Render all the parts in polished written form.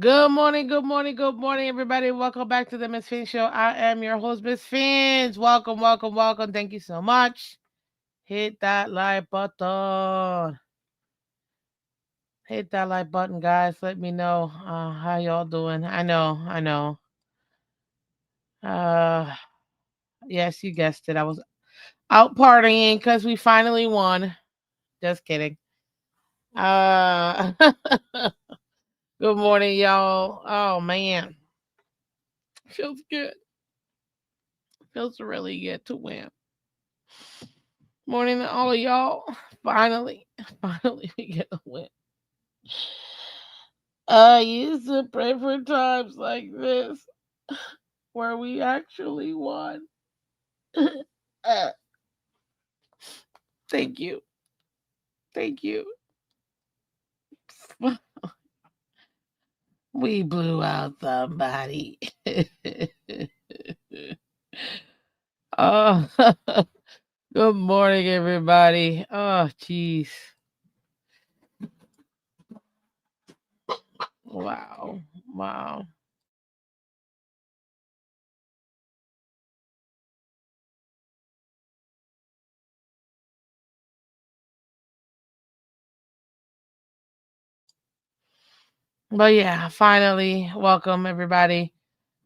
Good morning, good morning, good morning, everybody. Welcome back to the Miss Phins Show. I am your host, Miss Phins. Welcome, welcome, welcome. Thank you so much. Hit that like button. Hit that like button, guys. Let me know how y'all doing. I know. Uh, yes, you guessed it. I was out partying because we finally won. Just kidding. Uh, good morning, y'all. Oh man, feels good. Feels really good to win. Morning to all of y'all. Finally, finally we get a win. I used to pray for times like this where we actually won. Uh, thank you. Thank you. We blew out somebody. Oh, good morning, everybody. Oh, jeez. Wow. Wow. But yeah, finally, welcome, everybody.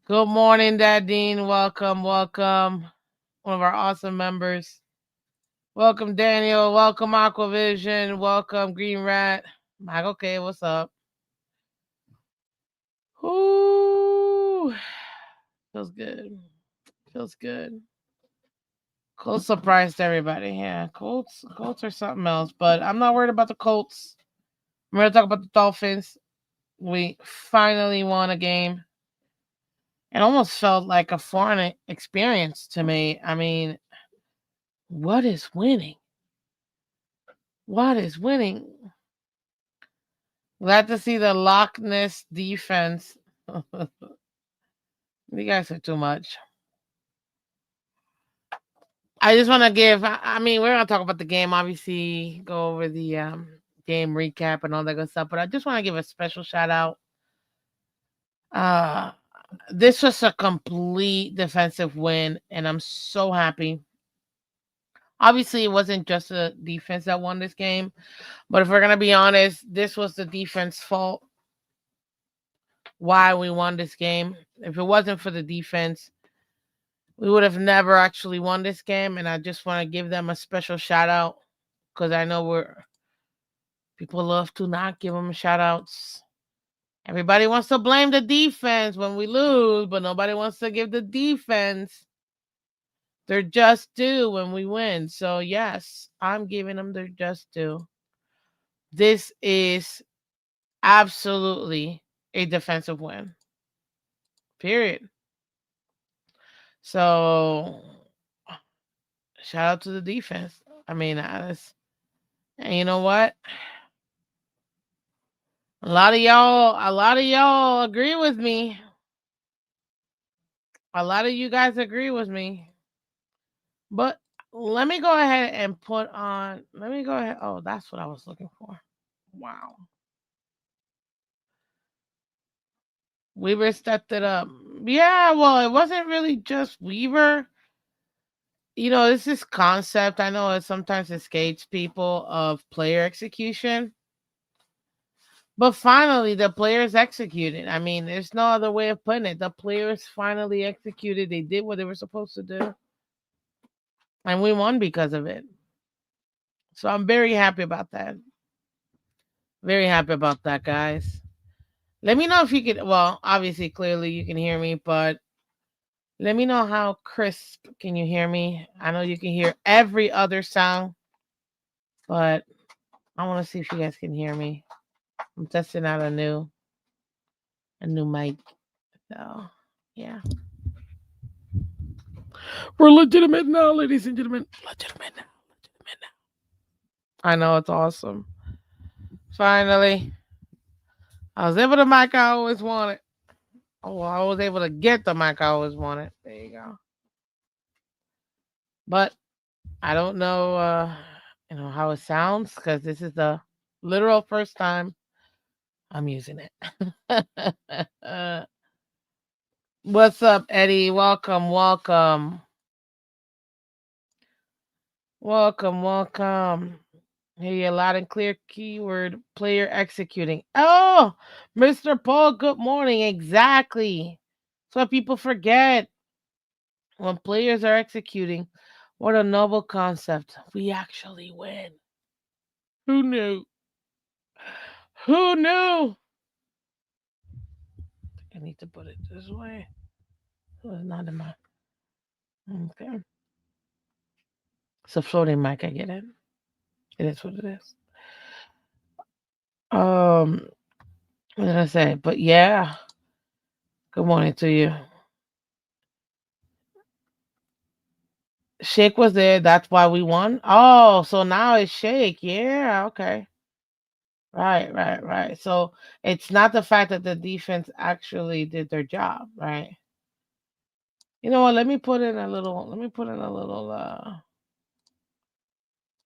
Good morning, Dad Dean. Welcome, welcome. One of our awesome members. Welcome, Daniel. Welcome, Aquavision. Welcome, Green Rat. Mike, okay, what's up? Ooh, feels good. Feels good. Colts surprised everybody. Yeah, Colts are something else. But I'm not worried about the Colts. I'm going to talk about the Dolphins. We finally won a game. It almost felt like a foreign experience to me. I mean, what is winning? What is winning? Glad to see the Loch Ness defense. You guys are too much. I just want to give. I mean, we're gonna talk about the game. Obviously, go over the game recap and all that good stuff. But I just want to give a special shout out. Uh, this was a complete defensive win, and I'm so happy. Obviously, it wasn't just the defense that won this game, but if we're gonna be honest, this was the defense fault why we won this game. If it wasn't for the defense, we would have never actually won this game. And I just want to give them a special shout out because I know people love to not give them shout outs. Everybody wants to blame the defense when we lose, but nobody wants to give the defense their just due when we win. So, yes, I'm giving them their just due. This is absolutely a defensive win. Period. So, shout out to the defense. I mean, and you know what? A lot of y'all agree with me. A lot of you guys agree with me. But let me go ahead and put on let me go ahead. Oh, that's what I was looking for. Wow. Weaver stepped it up. Yeah, well, it wasn't really just Weaver. This is concept. I know it sometimes escapes people of player execution. But finally, the players executed. I mean, there's no other way of putting it. The players finally executed. They did what they were supposed to do. And we won because of it. So I'm very happy about that. Very happy about that, guys. Let me know if you could. Well, obviously, clearly you can hear me, but let me know how crisp can you hear me. I know you can hear every other sound, but I want to see if you guys can hear me. I'm testing out a new mic. So yeah, we're legitimate now, ladies and gentlemen. Legitimate now. Legitimate now. I know it's awesome. Finally, I was able to mic I always wanted. Oh, well, I was able to get the mic I always wanted. There you go. But I don't know, how it sounds because this is the literal first time I'm using it. What's up, Eddie? Welcome, welcome, welcome, welcome. Hear you loud and clear. Keyword player executing. Oh, Mr. Paul, good morning. Exactly. That's what people forget. When players are executing, what a noble concept. We actually win. Who knew? Who knew? I need to put it this way. It was not in my. Okay. It's a floating mic. I get it. It is what it is. What did I say? But yeah. Good morning to you. Shake was there. That's why we won. Oh, so now it's Shake. Yeah. Okay. Right. Right. Right. So it's not the fact that the defense actually did their job, right? You know what? Let me put in a little. Let me put in a little.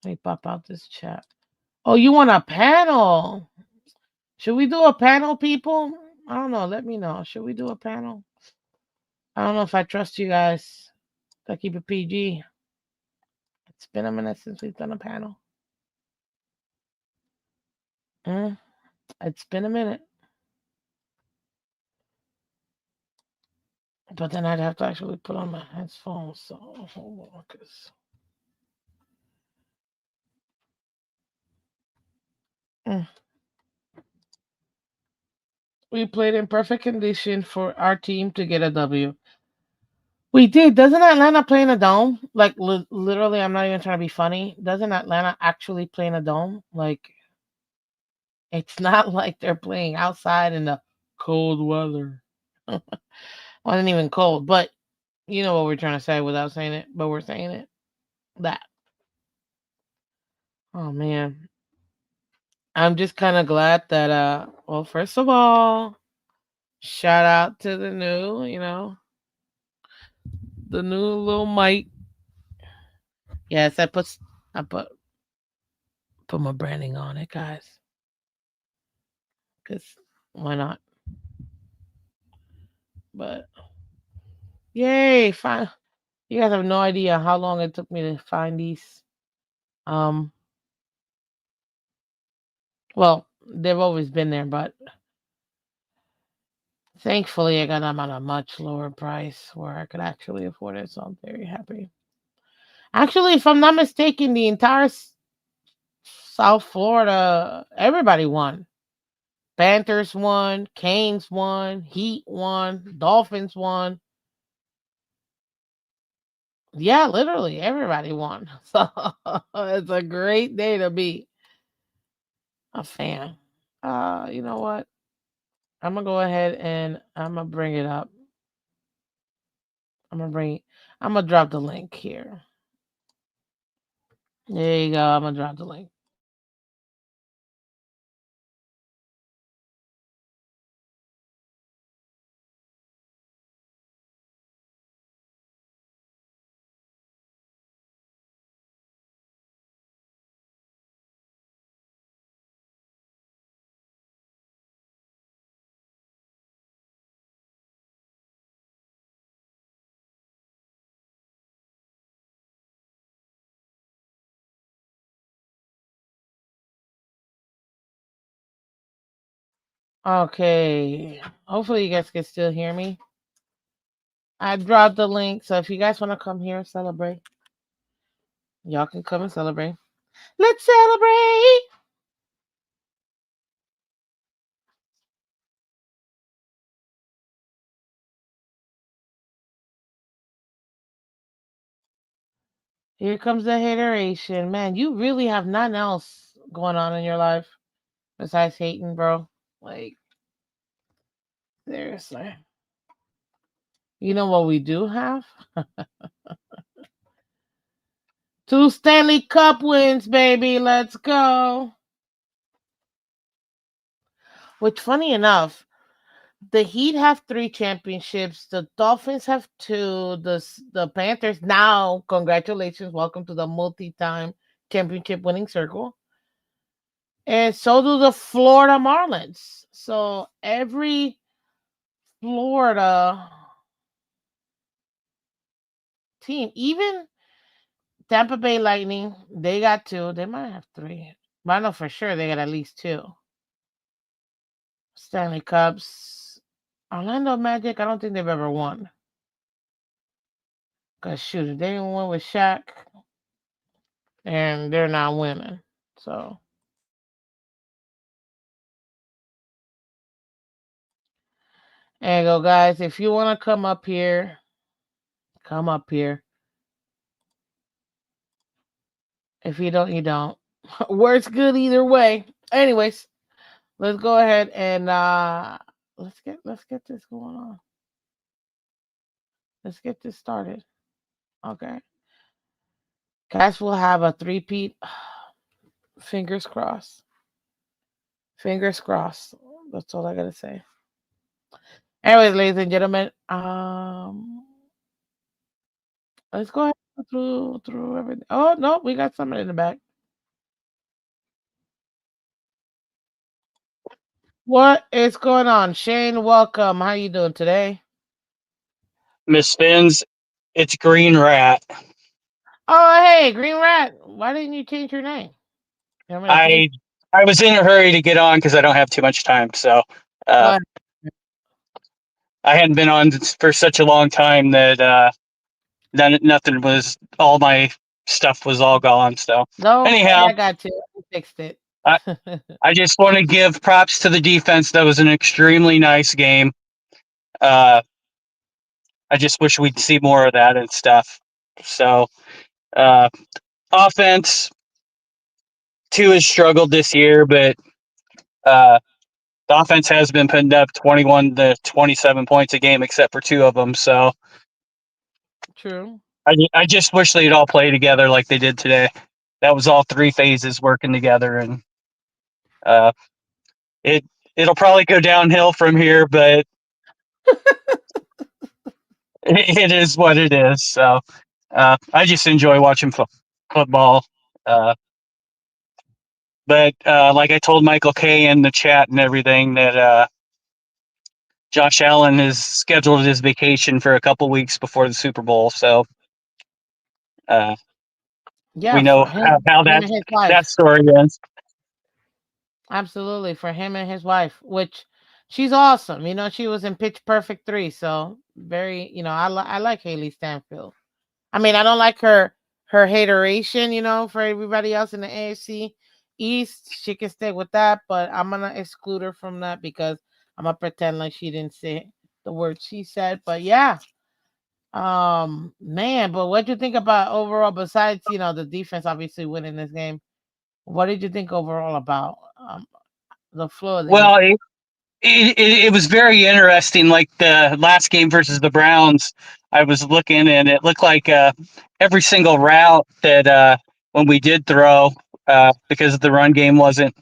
Let me pop out this chat. Oh, you want a panel? Should we do a panel, people? I don't know. Let me know. Should we do a panel? I don't know if I trust you guys to keep it PG. It's been a minute since we've done a panel. It's been a minute. But then I'd have to actually put on my headphones. So hold on, cause mm. We played in perfect condition for our team to get a W. We did. Doesn't Atlanta play in a dome? Like literally, I'm not even trying to be funny. Doesn't Atlanta actually play in a dome? Like it's not like they're playing outside in the cold weather. Wasn't even cold, but you know what we're trying to say without saying it. But we're saying it. That. Oh man, I'm just kind of glad that. Well, first of all, shout out to the new, the new little mic. Yes, I put my branding on it, guys. Cause why not? But yay, fine. You guys have no idea how long it took me to find these. Um, well, they've always been there, but thankfully I got them at a much lower price where I could actually afford it. So I'm very happy. Actually, if I'm not mistaken, the entire South Florida, everybody won. Panthers won, Canes won, Heat won, Dolphins won. Yeah, literally everybody won. So it's a great day to be a fan. You know what? I'm gonna go ahead and I'm gonna bring it up. I'm gonna drop the link here. There you go. I'm gonna drop the link. Okay. Hopefully you guys can still hear me. I dropped the link, so if you guys want to come here and celebrate, y'all can come and celebrate. Let's celebrate. Here comes the hateration. Man, you really have nothing else going on in your life besides hating, bro. Like, seriously. You know what we do have? Two Stanley Cup wins, baby. Let's go. Which, funny enough, the Heat have 3 championships. The Dolphins have 2. The Panthers now, congratulations, welcome to the multi-time championship winning circle. And so do the Florida Marlins. So every Florida team, even Tampa Bay Lightning, they got two. They might have three. But I know for sure they got at least two. Stanley Cups. Orlando Magic, I don't think they've ever won. Because shoot, if they didn't win with Shaq, and they're not winning. So there you go, guys. If you want to come up here, come up here. If you don't, you don't. Works good either way. Anyways, let's go ahead and let's get this going on. Let's get this started. Okay. Guys will have a three-peat. Fingers crossed. Fingers crossed. That's all I gotta say. Anyways, ladies and gentlemen, let's go ahead and go through everything. Oh no, we got something in the back. What is going on? Shane, welcome. How you doing today? Miss Phins, it's Green Rat. Oh, hey, Green Rat. Why didn't you change your name? You want me to change? I I was in a hurry to get on because I don't have too much time. So Go uh, ahead. I hadn't been on for such a long time that nothing was. All my stuff was all gone. So Don't worry, anyhow, I got you. I fixed it. I I just want to give props to the defense. That was an extremely nice game. Uh, I just wish we'd see more of that and stuff. So uh, offense, two has struggled this year, but. Uh, The offense has been putting up 21 to 27 points a game, except for two of them. So True. I just wish they'd all play together like they did today. That was all three phases working together, and uh, it it'll probably go downhill from here, but it is what it is. So I just enjoy watching football. Uh, but like I told Michael Kay in the chat and everything that Josh Allen has scheduled his vacation for a couple weeks before the Super Bowl. So uh, Yeah, we know for him, how him that and his that wife. story ends. Absolutely, for him and his wife, which she's awesome. You know, she was in Pitch Perfect 3, so very, I like Haley Stanfield. I mean, I don't like her hateration, for everybody else in the AFC East. She can stay with that, but I'm gonna exclude her from that because I'm gonna pretend like she didn't say the words she said. But yeah, man, but what do you think about overall? Besides, the defense obviously winning this game, what did you think overall about the flow of the Well, game? it was very interesting. Like the last game versus the Browns, I was looking and it looked like every single route that when we did throw, because the run game wasn't,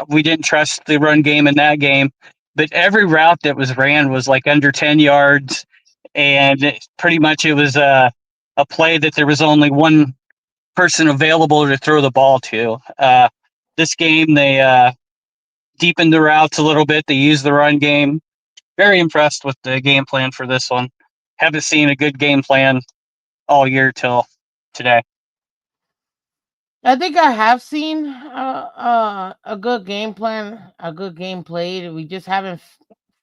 we didn't trust the run game in that game. But every route that was ran was like under 10 yards, and pretty much it was a play that there was only one person available to throw the ball to. This game, they deepened the routes a little bit. They used the run game. Very impressed with the game plan for this one. Haven't seen a good game plan all year till today. I think I have seen a good game plan, a good game played. We just haven't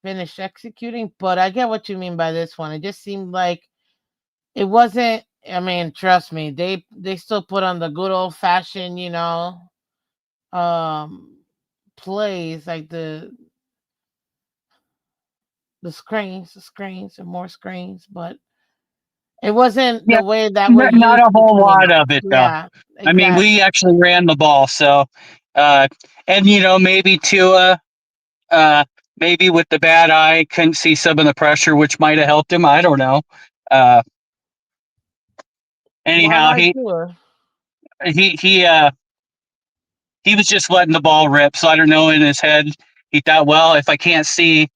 finished executing. But I get what you mean by this one. It just seemed like it wasn't. I mean, trust me, they still put on the good old fashioned, um, plays like the screens, and more screens. But it wasn't Yeah, the way that we're not used a to whole seeing lot it. of it though. Yeah, I mean, we exactly. actually ran the ball, so uh, and maybe Tua, uh, maybe with the bad eye, couldn't see some of the pressure, which might have helped him. I don't know. Uh, Why anyhow, not Tua? he he uh, he was just letting the ball rip. So I don't know. In his head, he thought, well, if I can't see,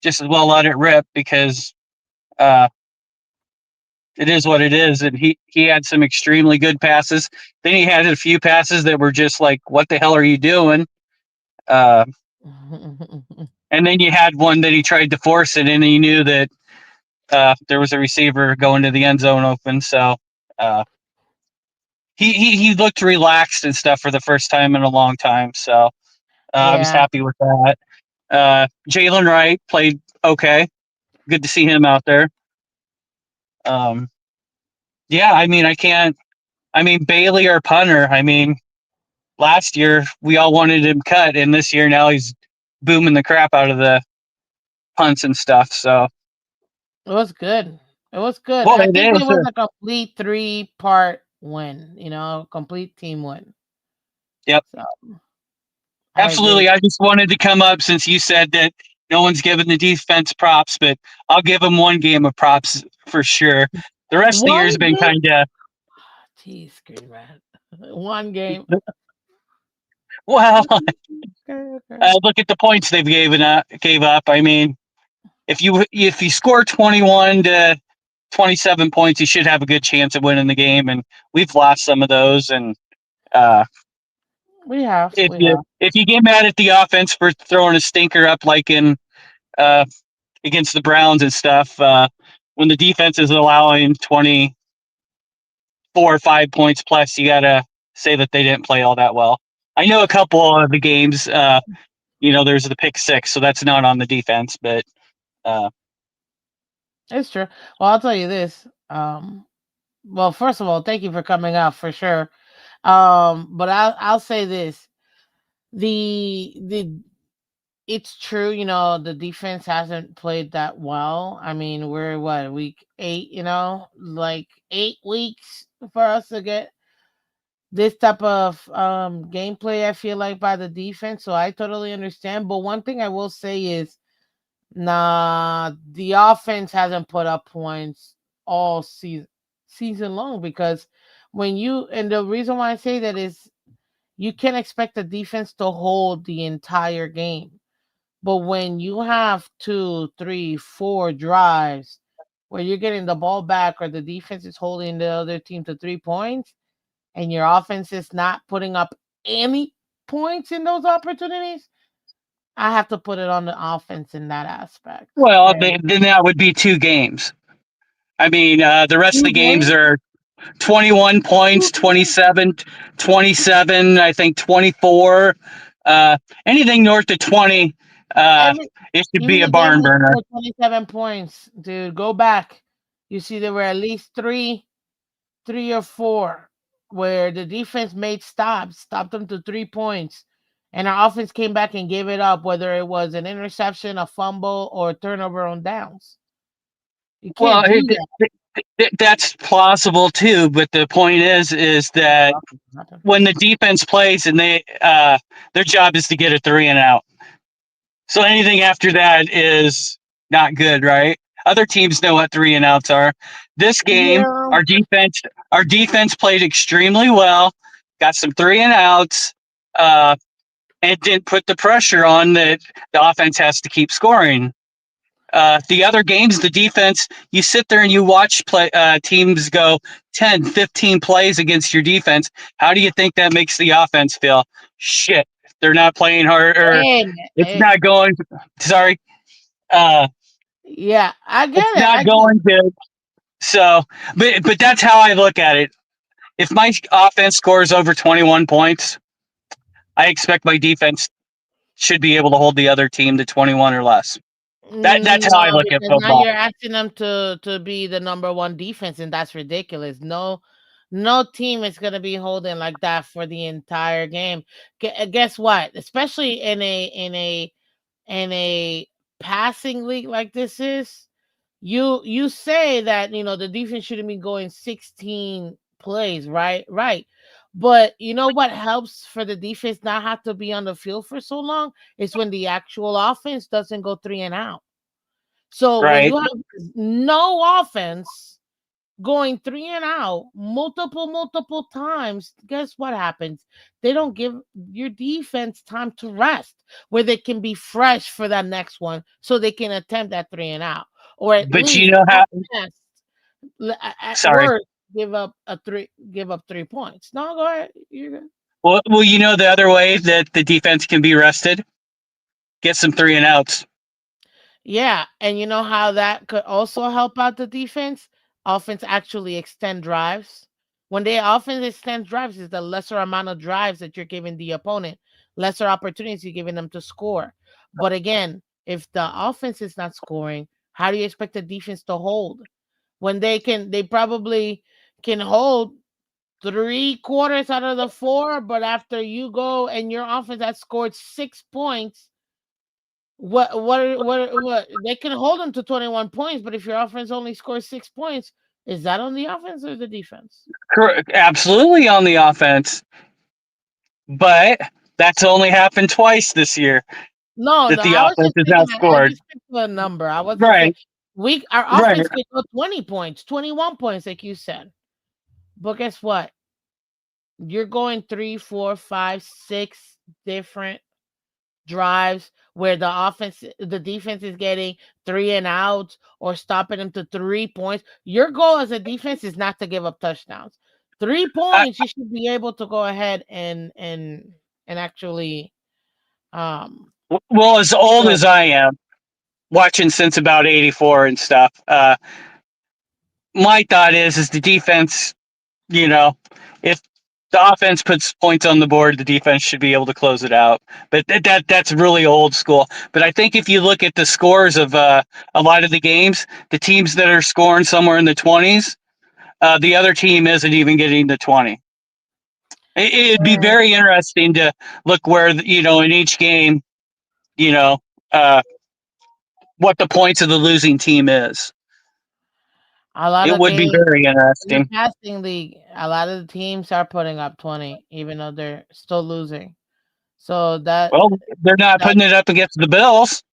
just as well let it rip because uh, it is what it is. And he had some extremely good passes. Then he had a few passes that were just like, "What the hell are you doing?" Uh, and then you had one that he tried to force it, and he knew that there was a receiver going to the end zone open. So uh, he looked relaxed and stuff for the first time in a long time. So I was Yeah. happy with that. Jalen Wright played okay. Good to see him out there. Um, yeah, I mean, I can't. I mean, Bailey or punter. I mean, last year we all wanted him cut, and this year now he's booming the crap out of the punts and stuff. So, It was good. It was good. well, I it think it is. was a complete three-part win, complete team win. Yep, So I agree. absolutely. I just wanted to come up since you said that no one's given the defense props, but I'll give them one game of props for sure. The rest of the year One has been game. kind of Jeez, screen man. One game. well. Okay, okay. Look at the points they've gave up. I mean, if you score 21 to 27 points, you should have a good chance of winning the game. And we've lost some of those. And uh, We have. if We you have. if you get mad at the offense for throwing a stinker up like in uh, against the Browns and stuff, when the defense is allowing 24 or 5 points plus, you gotta say that they didn't play all that well. I know a couple of the games. There's the pick six, so that's not on the defense, but uh, It's true. Well, I'll tell you this. Well, first of all, thank you for coming out for sure. But I'll say this. The It's true, the defense hasn't played that well. I mean, we're what, week 8, like 8 weeks for us to get this type of gameplay, I feel like, by the defense. So I totally understand. But one thing I will say is, nah, the offense hasn't put up points all season long, because and the reason why I say that is, you can expect the defense to hold the entire game. But when you have two, three, four drives where you're getting the ball back, or the defense is holding the other team to 3 points, and your offense is not putting up any points in those opportunities, I have to put it on the offense in that aspect. well, And then that would be two games. I mean, the rest of the two games games, are 21 two points, games, 27, I think 24. Anything north of 20, uh, every it should even be a the game barn that burner. scored 27 points, dude, go back. You see, there were at least three or four where the defense made stopped them to 3 points, and our offense came back and gave it up, whether it was an interception, a fumble, or a turnover on downs. You Well, can't do that. that's plausible too, but the point is that Nothing. when the defense plays and their job is to get a three and out. So anything after that is not good, right? Other teams know what three and outs are. This game, Yeah. our defense played extremely well, got some three and outs, uh, and didn't put the pressure on that the offense has to keep scoring. The other games, the defense, you sit there and you watch teams go 10, 15 plays against your defense. How do you think that makes the offense feel? Shit, they're not playing hard, or Hey, it's hey, not going. Sorry, uh, yeah, I get it's it. not I get going good. So, but that's how I look at it. If my offense scores over 21 points, I expect my defense should be able to hold the other team to 21 or less. That's how I No, look at because now football. you're asking them to be the number one defense, and that's ridiculous. No, no team is gonna be holding like that for the entire game. Guess what? Especially in a passing league like this is, you say that the defense shouldn't be going 16 plays, right? Right. But you know what helps for the defense not have to be on the field for so long is when the actual offense doesn't go three and out. So when Right. you have no offense going three and out multiple times, guess what happens? They don't give your defense time to rest, where they can be fresh for that next one, so they can attempt that three and out, or at But you least know at how best At Sorry. worst, give up 3 points. No, go ahead. You're good. Well, the other way that the defense can be rested, get some three and outs. Yeah, and you know how that could also help out the defense? Offense actually extend drives. When they offense extends drives, is the lesser amount of drives that you're giving the opponent, lesser opportunities you're giving them to score. But again, if the offense is not scoring, how do you expect the defense to hold? When they probably can hold 3 quarters out of the four, but after you go and your offense has scored 6 points, what they can hold them to 21 points, but if your offense only scores 6 points, is that on the offense or the defense? Correct, absolutely on the offense, but that's only happened twice this year No, that no, the I was offense just has thinking that I outscored. just picked a number. I wasn't saying Right, our right. offense could go 20 points, 21 points, like you said. But guess what? You're going three, four, five, six different drives where the defense is getting three and outs or stopping them to 3 points. Your goal as a defense is not to give up touchdowns. Three I, points, you should be able to go ahead and actually um well, as old go. as I am, watching since about '84 and stuff, my thought is the defense. You know, if the offense puts points on the board, the defense should be able to close it out. But that's really old school. But I think if you look at the scores of a lot of the games, the teams that are scoring somewhere in the 20s, the other team isn't even getting the 20. It'd be And very interesting to look where in each game, you know, uh, what the points of the losing team is. a lot It of would be games very in the interesting. passing league, a lot of the teams are putting up 20, even though they're still losing. So Well, they're not that putting it up against the Bills.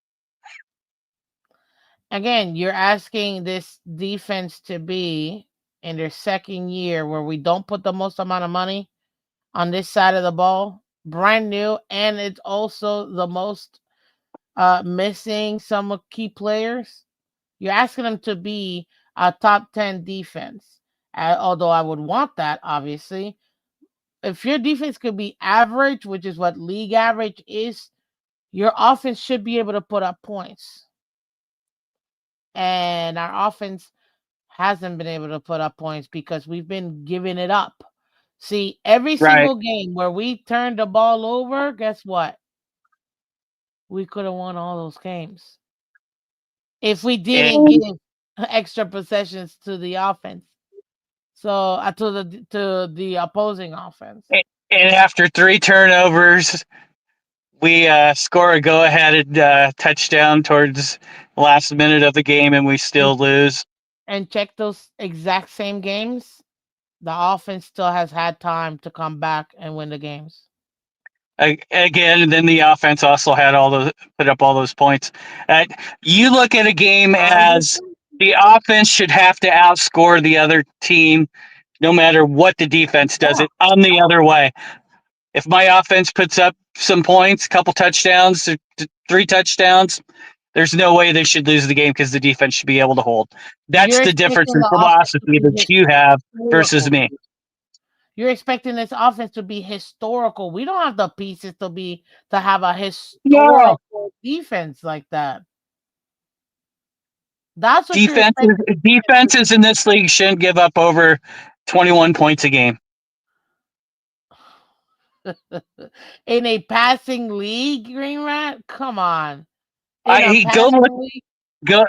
again, you're asking this defense to be in their second year where we don't put the most amount of money on this side of the ball, brand new, and it's also the most missing some key players. You're asking them to be a top 10 defense. Although I would want that, obviously. If your defense could be average, which is what league average is, your offense should be able to put up points. And our offense hasn't been able to put up points because we've been giving it up. See, every Right. single game where we turned the ball over, guess what? We could have won all those games if we didn't And give extra possessions to the offense. So to the opposing offense. and after three turnovers, we score a go-ahead touchdown towards the last minute of the game, and we And still lose. and check those exact same games. The offense still has had time to come back and win the games. Again, and then the offense also had all those put up all those points. Uh, you look at a game as Obviously. the offense should have to outscore the other team, no matter what the defense does. Yeah. It I'm the other way. If my offense puts up some points, couple touchdowns, three touchdowns, there's no way they should lose the game because the defense should be able to hold. That's You're the difference expecting in the offense to philosophy be that you have versus historical. me. You're expecting this offense to be historical. We don't have the pieces to have a No, historical defense like that. That's what you're defenses expecting. defenses in this league shouldn't give up over 21 points a game. In a passing league, Green Rat? Come on. In I a he go look passing league? go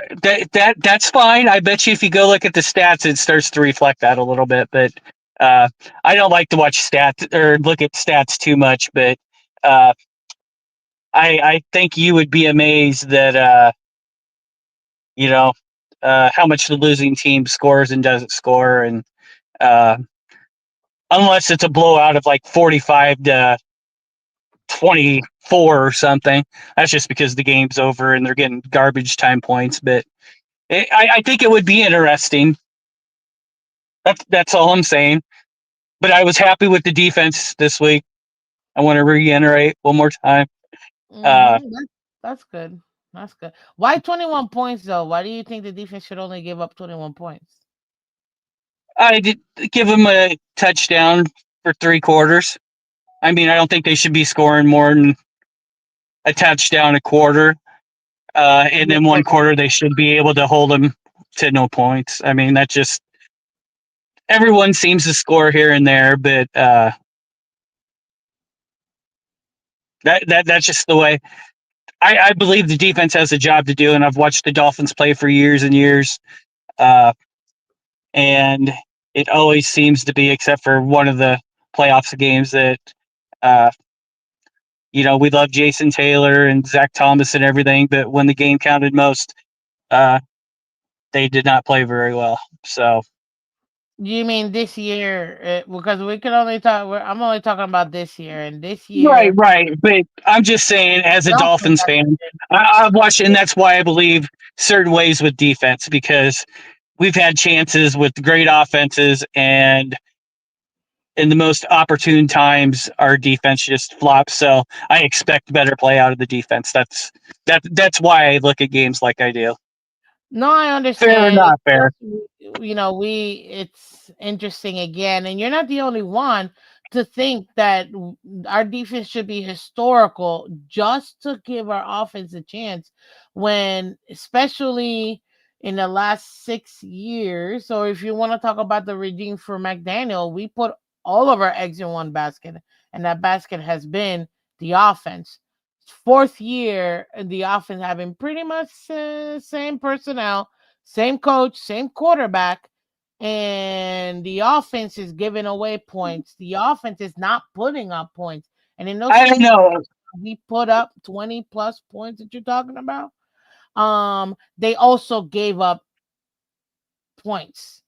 that's fine. I bet you if you go look at the stats, it starts to reflect that a little bit. But uh, I don't like to watch stats or look at stats too much. But uh, I think you would be amazed that you know how much the losing team scores and doesn't score, and uh, unless it's a blowout of like 45 to 24 or something. That's just because the game's over and they're getting garbage time points. But I think it would be interesting. That's all I'm saying. But I was happy with the defense this week. I want to reiterate one more time. Uh, That's good. That's good. Why 21 points though? Why do you think the defense should only give up 21 points? I did give them a touchdown for 3 quarters. I mean, I don't think they should be scoring more than a touchdown a quarter. And Yeah, then one 'cause quarter they should be able to hold them to no points. I mean, that just everyone seems to score here and there, but that's just the way. I believe the defense has a job to do, and I've watched the Dolphins play for years and years, uh, and it always seems to be, except for one of the playoffs games that uh, we love Jason Taylor and Zach Thomas and everything, but when the game counted most, uh, they did not play very well. So you mean this year? Because we can only talk. I'm only talking about this year, and this right, year, right. But I'm just saying, as a Dolphins Dolphins fan, I've watched, and that's why I believe certain ways with defense because we've had chances with great offenses, and in the most opportune times, our defense just flops. So I expect better play out of the defense. That's why I look at games like I do. no, I Fair or understand. It's not fair. just, it's interesting again, and you're not the only one to think that our defense should be historical just to give our offense a chance when, especially in the last 6 years, or if you want to talk about the regime for McDaniel, we put all of our eggs in one basket, and that basket has been the offense. Fourth year, the offense having pretty much same personnel, same coach, same quarterback, and the offense is giving away points. The offense is not putting up points. And in those I don't 6 know. we put up 20 plus points that you're talking about. They also gave up points.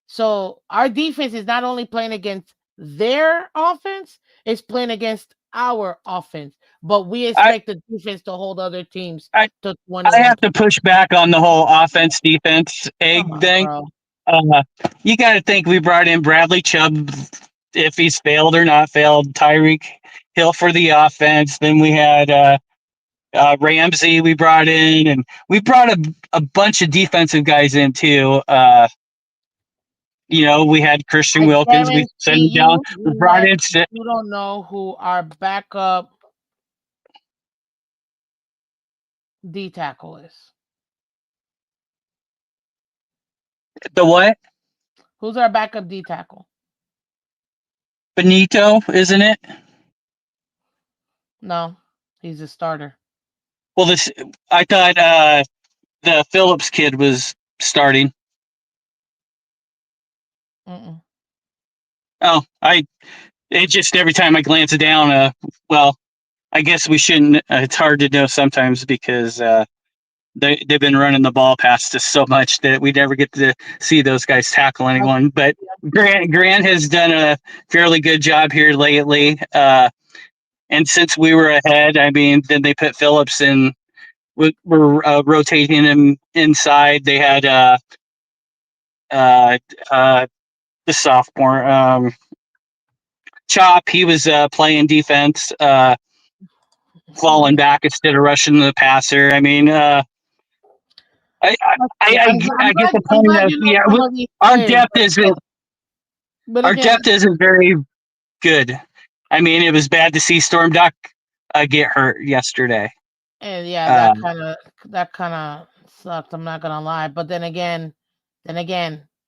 So our defense is not only playing against their offense, it's playing against our offense. But we I expect the defense to hold other teams I to I 21 have to points. push back on the whole offense defense Come egg on, thing. bro. You got to think we brought in Bradley Chubb, if he's failed or not failed. Tyreek Hill for the offense. Then we had Ramsey we brought in, and we brought a bunch of defensive guys in too. We had Christian I Wilkins. We sent guarantee him down. We brought in you don't know who our backup D tackle is. the what? Who's our backup D tackle? Benito, isn't it? No, he's a starter. Well, this I thought the Phillips kid was starting. Mm-mm. Oh, I it just every time I glance it down, well, I guess we shouldn't. It's hard to know sometimes because they've been running the ball past us so much that we never get to see those guys tackle anyone. But Grant has done a fairly good job here lately. And since we were ahead, I mean, then they put Phillips in. We're rotating him inside. They had uh, uh, the sophomore Chop. He was playing defense, falling See, back instead of rushing the passer. I mean, I, I, see, I get the I'm point glad of you know yeah. some of these Our players, depth isn't but our again, depth isn't very good. I mean, it was bad to see Storm Duck get hurt yesterday. and yeah, Um, that kind of sucked. I'm not gonna lie, but then again,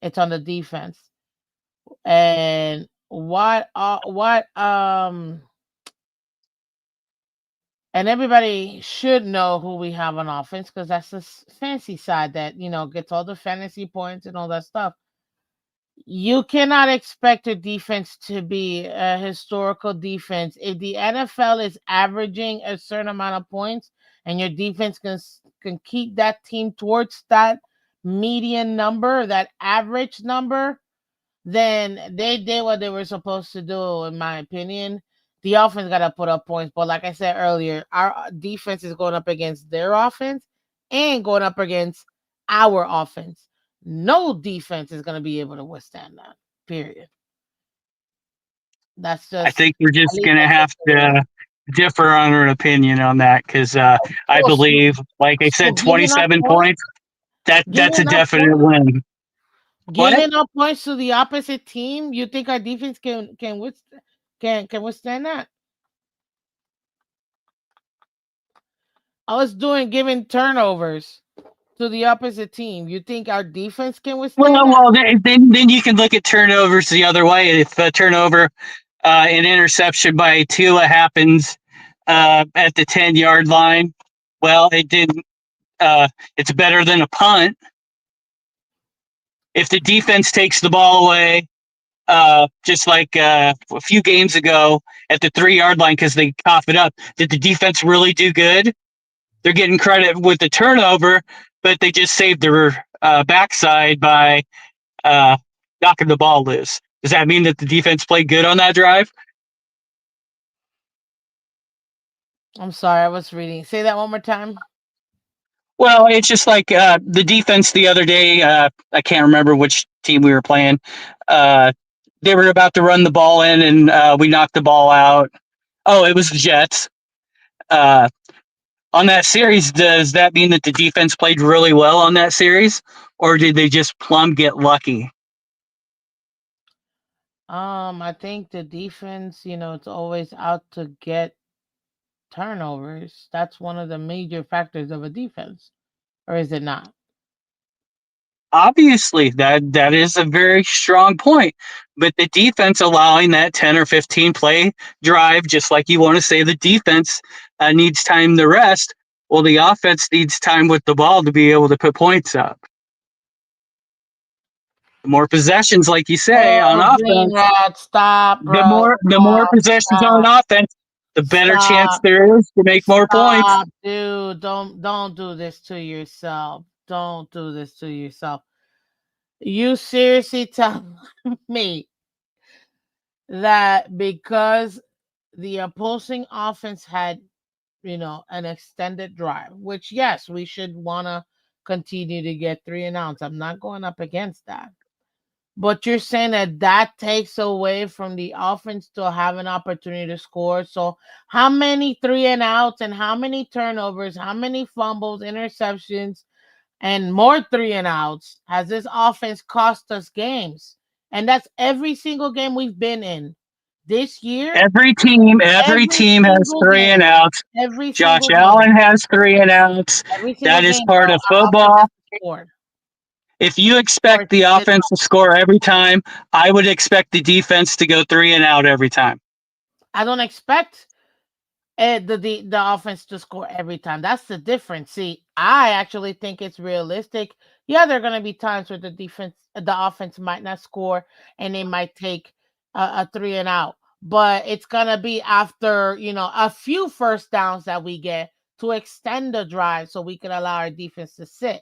it's on the defense. And and everybody should know who we have on offense because that's the fancy side that gets all the fantasy points and all that stuff. You cannot expect a defense to be a historical defense if the NFL is averaging a certain amount of points and your defense can keep that team towards that median number, that average number. Then they did what they were supposed to do, in my opinion. The offense got to put up points, but like I said earlier, our defense is going up against their offense and going up against our offense. No defense is going to be able to withstand that. Period. That's I just think we're at just least gonna that's just have the way. to differ on our opinion on that because I Oh, believe, like I so said, 27 points. That's giving a up definite points. win. What? Giving up points to the opposite team, you think our defense can withstand that? I was doing giving turnovers to the opposite team. You think our defense can withstand that? Well, then you can look at turnovers the other way. If a turnover, an interception by Tua happens at the 10-yard line, well, it didn't. It's better than a punt. If the defense takes the ball away, just like a few games ago at the 3-yard line because they cough it up, did the defense really do good? They're getting credit with the turnover, but they just saved their backside by uh, knocking the ball loose. Does that mean that the defense played good on that drive? I'm sorry, I was reading. Say that one more time. Well, it's just like the defense the other day. I can't remember which team we were playing. Uh, they were about to run the ball in, and we knocked the ball out. Oh, it was the Jets. Uh, on that series, does that mean that the defense played really well on that series, or did they just plumb get lucky? I think the defense, it's always out to get turnovers. That's one of the major factors of a defense, or is it not? Obviously, that is a very strong point. But the defense allowing that 10 or 15 play drive, just like you want to say the defense needs time to rest. Well, the offense needs time with the ball to be able to put points up. The more possessions, like you say, on Oh, Green offense, Rat, stop, the bro. more possessions on Stop. offense, the better chance Stop. there is to make more points. Stop, dude. Don't do this to yourself. Don't do this to yourself. You seriously tell me that because the opposing offense had, an extended drive, which yes, we should want to continue to get three and outs. I'm not going up against that. But you're saying that that takes away from the offense to have an opportunity to score. So, how many three and outs and how many turnovers, how many fumbles, interceptions, and more three and outs has this offense cost us games? And that's every single game we've been in this year. Every Every team has single three and game. outs. Every Josh single Allen game. has three and outs. Every single That is game, bro. part of Our offense football. has scored. If you Scored expect the consistently. offense to score every time, I would expect the defense to go three and out every time. I don't expect the offense to score every time. That's the difference. See, I actually think it's realistic. Yeah, there are going to be times where the offense might not score, and they might take a three and out. But it's going to be after a few first downs that we get to extend the drive, so we can allow our defense to sit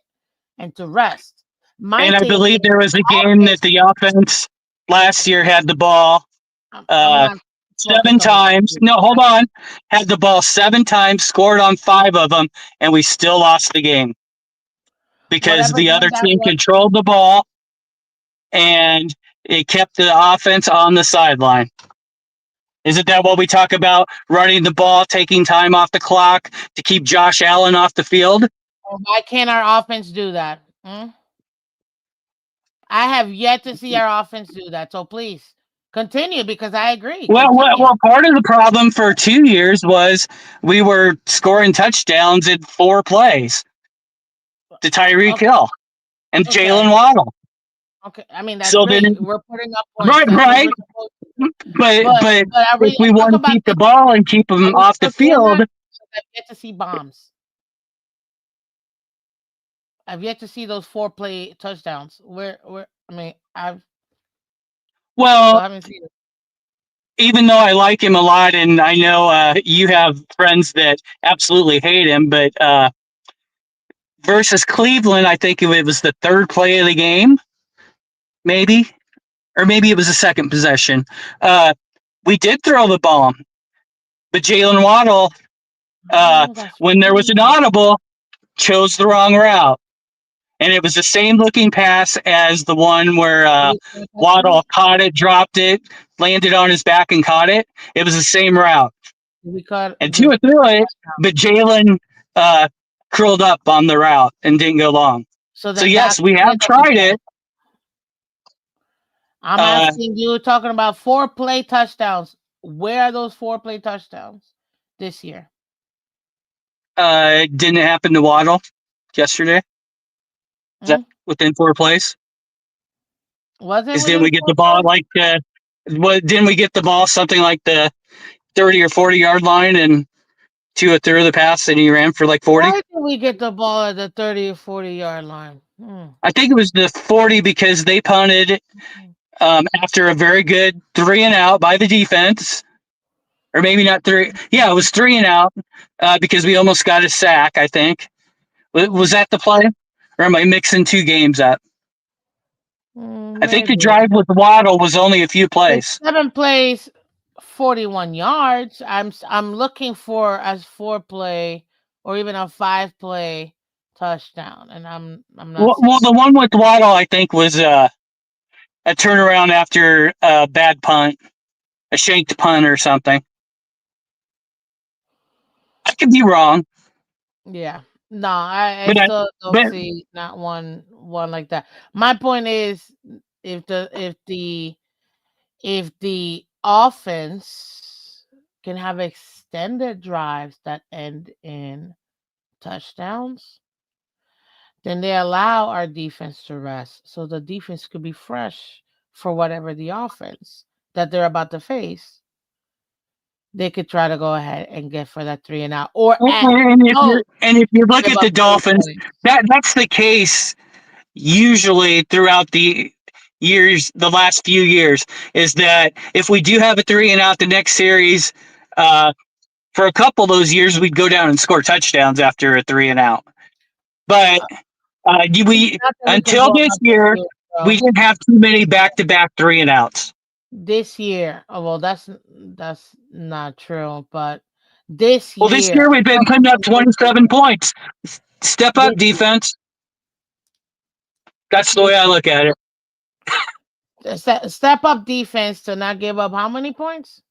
and to rest. My And I thing believe is there was a game that offense. the offense last year had the ball I'm uh, not seven focused on last times. year. No, hold on. Had the ball seven times, scored on five of them, and we still lost the game because Whatever the game other that team was. controlled the ball and it kept the offense on the sideline. Isn't that what we talk about? Running the ball, taking time off the clock to keep Josh Allen off the field? Why can't our offense do that? I have yet to see our offense do that. So please continue because I agree. Continue. Part of the problem for 2 years was we were scoring touchdowns in 4 plays to Tyreek Okay. Hill and Okay. Jalen Waddle. Okay. I mean, that's So then, great. We're putting up points. right, That's what right. we're supposed to do. But But but if we are we want talking to about keep the this? ball and keep Are them we off the still doing field, that? Because I've yet to see bombs. I've yet to see those four play touchdowns. Where I mean, I've still well, haven't seen it. even though I like him a lot, and I know you have friends that absolutely hate him, but versus Cleveland, I think it was the third play of the game, maybe, or maybe it was the second possession. Uh, we did throw the ball, but Jalen Waddle, Oh, that's when there was an right. audible, chose the wrong route. And it was the same looking pass as the one where Did we score a touchdown? Waddle caught it, dropped it, landed on his back and caught it. It was the same route. Did we cut? And Did we Tua threw score a it, touchdown? but Jalen curled up on the route and didn't go long. So So then yes, that's we the play have that we tried called. it. I'm Uh, asking you, talking about four play touchdowns. Where are those four play touchdowns this year? didn't it happen to Waddle yesterday? Is that Hmm? within 4 plays? Was it Is didn't within we get four the ball plays? like what? Didn't we get the ball something like the 30 or 40 yard line and Tua threw the pass and he ran for like 40? Why did we get the ball at the 30 or 40-yard line? I think it was the 40 because they punted after a very good 3 and out by the defense, or maybe not three. Yeah, it was 3 and out because we almost got a sack. I think was Mm, that the play, or am I mixing two games up? I think the maybe. drive with Waddle was only a few It's plays. 7 plays, 41 yards. I'm looking for as 4 play or even a 5 play touchdown, and I'm not seeing. Well, the one with Waddle I think was a turnaround after a bad punt, a shanked punt or something. I could be wrong, Yeah. No, I but still don't but see not one like that. My point is, if the offense can have extended drives that end in touchdowns, then they allow our defense to rest, so the defense could be fresh for whatever the offense that they're about to face. They could try to go ahead and get for that 3 and out, or at most and if you look give at up the 30 Dolphins, points. that's the case usually throughout the years, the last few years, is that if we do have a 3 and out the next series, uh, for a couple of those years, we'd go down and score touchdowns after a 3 and out. But we Nothing we can until go this about this year, year, we bro. didn't have too many back-to-back 3 and outs. This year, oh well, that's not true, but this Well, this year, year we've I'm been talking putting up about this 27 year, points. Step up, this year, defense. That's the this way I look at it. step up defense to not give up how many points?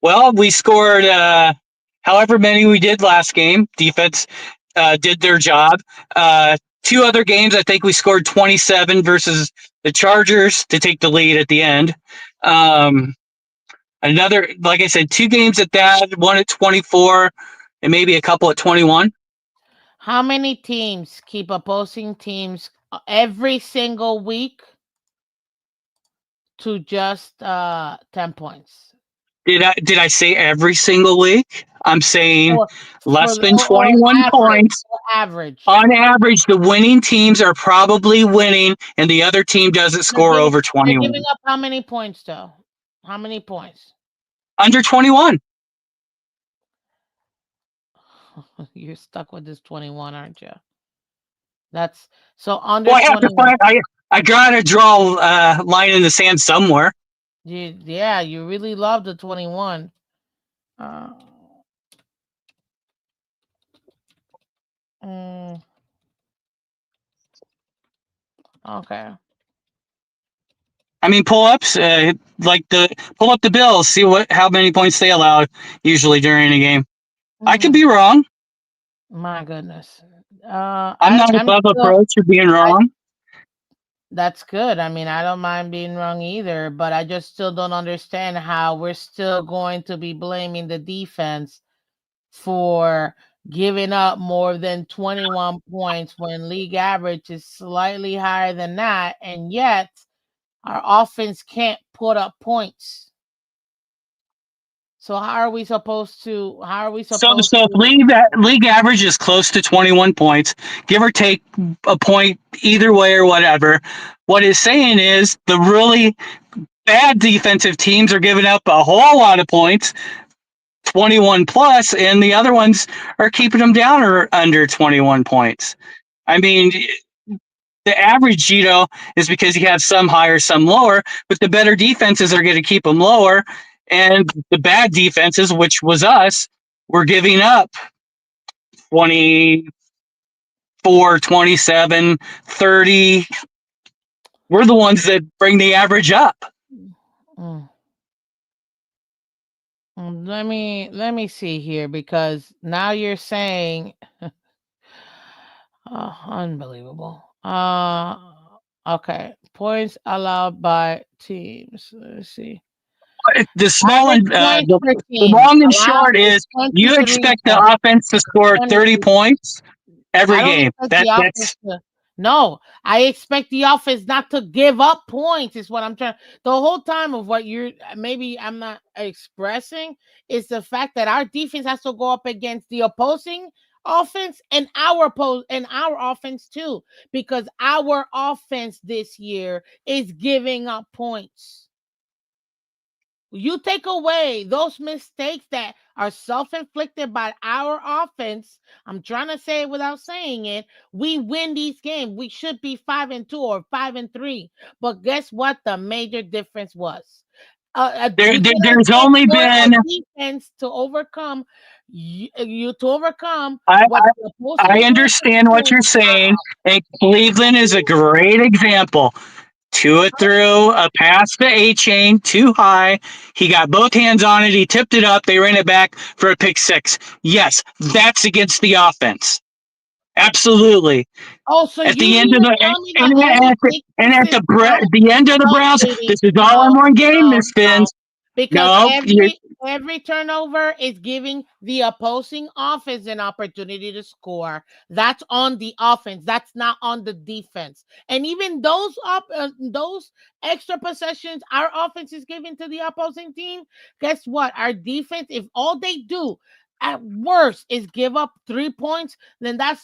Well, we scored however many we did last game. Defense did their job. Two other games, I think we scored 27 versus the Chargers to take the lead at the end. Um, Another, like I said, two games at that, one at 24, and maybe a couple at 21. How many teams keep opposing teams every single week to just 10 points? Did I say every single week? I'm saying Or less than or 21 average, points. or average. On average, the winning teams are probably winning, and the other team doesn't They're score giving over they're giving 21. up how many points though? How many points? Under 21. You're stuck with this 21, aren't you? That's so under Well, I have to 21. find. I gotta draw a line in the sand somewhere. Yeah, you really love the 21. Uh, mm, okay. I mean, pull ups, like the pull up the Bills, see how many points they allow usually during a game. I could Mm, be wrong. my goodness. I'm not I'm above still. approach or being I wrong. That's good. I mean, I don't mind being wrong either, but I just still don't understand how we're still going to be blaming the defense for giving up more than 21 points when league average is slightly higher than that, and yet our offense can't put up points. So how are we supposed So if to league average is close to 21 points, give or take a point either way or whatever. What it's saying is the really bad defensive teams are giving up a whole lot of points, 21 plus, and the other ones are keeping them down or under 21 points. I mean, the average, is because you have some higher, some lower, but the better defenses are going to keep them lower. And the bad defenses, which was us, were giving up 24, 27, 30. We're the ones that bring the average up. Mm, let me see here, because now you're saying, oh, unbelievable. Okay. Points allowed by teams. Let's see. The small Average and points per the team long and allowed short is is you 23. expect the Yes, offense to score 30 23. points I every don't game. expect the offense That's to. No, I expect the offense not to give up points. Is what I'm trying. The whole time of what you're maybe I'm not expressing is the fact that our defense has to go up against the opposing offense and our offense too, because our offense this year is giving up points. You take away those mistakes that are self-inflicted by our offense. I'm trying to say it without saying it. We win these games. We should be 5-2 or 5-3. But guess what? The major difference was we couldn't there's only afford our been defense to overcome you to overcome I, what the opposing I offense understand what doing. you're saying, and Cleveland is a great example. Tua threw a pass to A Chain too high. He got both hands on it. He tipped it up. They ran it back for a pick six. Yes, that's against the offense. Absolutely. Oh, so At you the end mean of to the tell me that only pick and at sixes count? the end of the No, Browns, sweetie. this is all in No, one game, no, Miss Phins. no. Because No, you every turnover is giving the opposing offense an opportunity to score. That's on the offense. That's not on the defense. And even those extra possessions our offense is giving to the opposing team, guess what? Our defense, if all they do at worst is give up 3 points, then that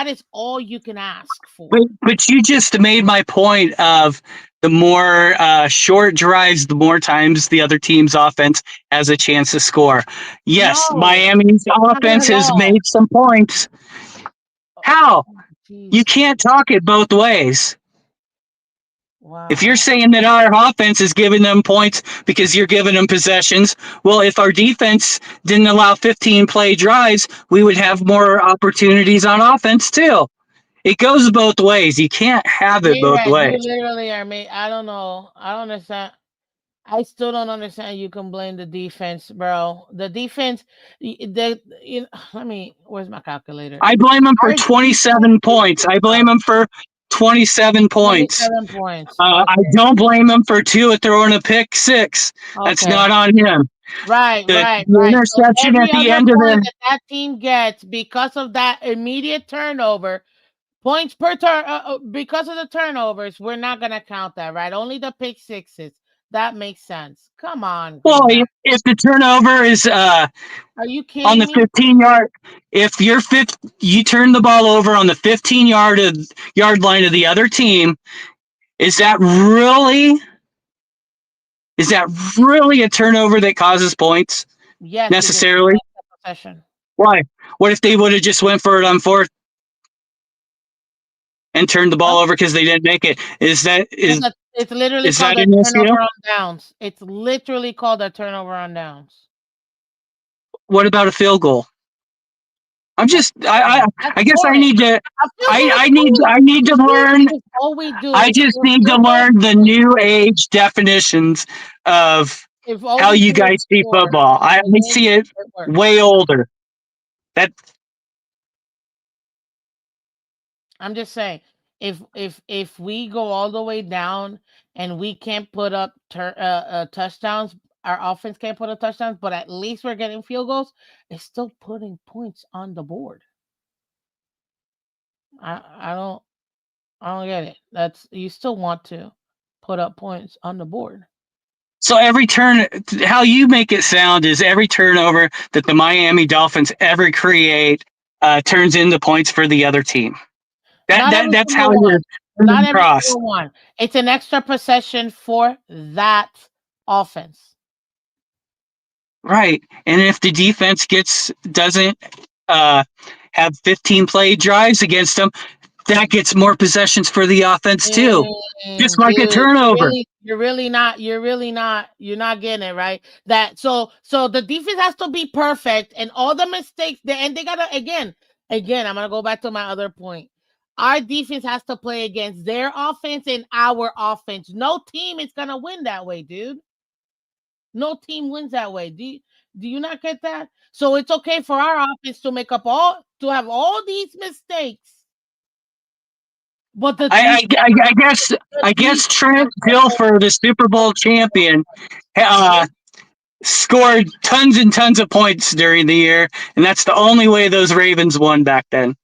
is all you can ask for. but you just made my point of the more short drives, the more times the other team's offense has a chance to score. Yes, No, Miami's not offense at has all. made some points. How? Oh, You Jesus. can't talk it both ways. If you're Wow. saying that our offense is giving them points because you're giving them possessions, well, if our defense didn't allow 15 play drives, we would have more opportunities on offense too. It goes both ways. You can't have it both Yeah, you ways. literally are me. I don't know. I don't understand. I still don't understand. You can blame the defense, bro. The defense, let me. Where's my calculator? I blame them for Our defense 27 is points. I blame them for 27 points. 27 points. I Okay. don't blame him for Tua throwing a pick six. That's Okay. not on him. Right, right, The right. So interception at every the other end of point the that that team gets because of that immediate turnover, points per turn, because of the turnovers, we're not gonna count that, right? Only the pick sixes. That makes sense. Come on, well, Greenback. if the turnover is Are you on kidding the me? 15-yard, if you're you turn the ball over on the 15-yard line of the other team, is that really is that really a turnover that causes points Yes, because it's necessarily? a possession. Why? What if they would have just went for it on fourth and turned the Huh? ball over because they didn't make it? It's literally Is called that a an issue? turnover on downs. It's literally called a turnover on downs. What about a field goal? I'm That's just scoring. That's I guess scoring. A field goal is scoring. I need You to see, learn. if all we do I is just score need to field goals, learn the new age definitions of if all how we you do is guys see score, football. I it, see it it works. way older. That I'm just saying, if we go all the way down and we can't put up touchdowns, our offense can't put up touchdowns, but at least we're getting field goals. It's still putting points on the board. I don't I don't get it. That's you still want to put up points on the board. so every turn, how you make it sound is every turnover that the Miami Dolphins ever create turns into points for the other team. Not every That's how single you're one. Not coming every across. single one. It's an extra possession for that offense. Right. And if the defense doesn't uh, have 15 play drives against them, that gets more possessions for the offense too. Just like a Dude, turnover. you're not getting it right. That so the defense has to be perfect, and all the mistakes and they gotta again. I'm gonna go back to my other point. Our defense has to play against their offense and our offense. No team is gonna win that way, dude. No team wins that way. Do you not get that? So it's okay for our offense to make up all to have all these mistakes, But the I, defense, I, I guess the I defense, guess Trent Dilfer, the Super Bowl champion, uh, scored tons and tons of points during the year, and that's the only way those Ravens won back then.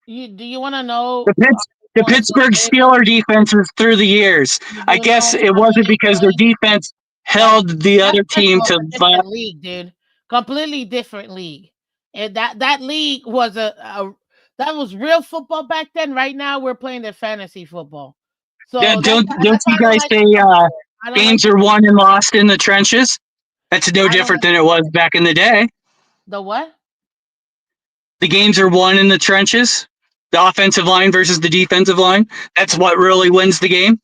do you want to know The Pitts, the points the Pittsburgh Ravens? Steeler defenses through the years. Do I you know guess it how wasn't many because their points? defense That's held the that's other just team of to a different league, dude. Completely different league. And that league was a that was real football back then. Right now, we're playing the fantasy football. So don't that's why you I don't guys like say to compare. I don't like games to are won and compare. lost in the trenches? That's no I don't different like than it was back in the day. the what? The games are won in the trenches. The offensive line versus the defensive line. That's what really wins the game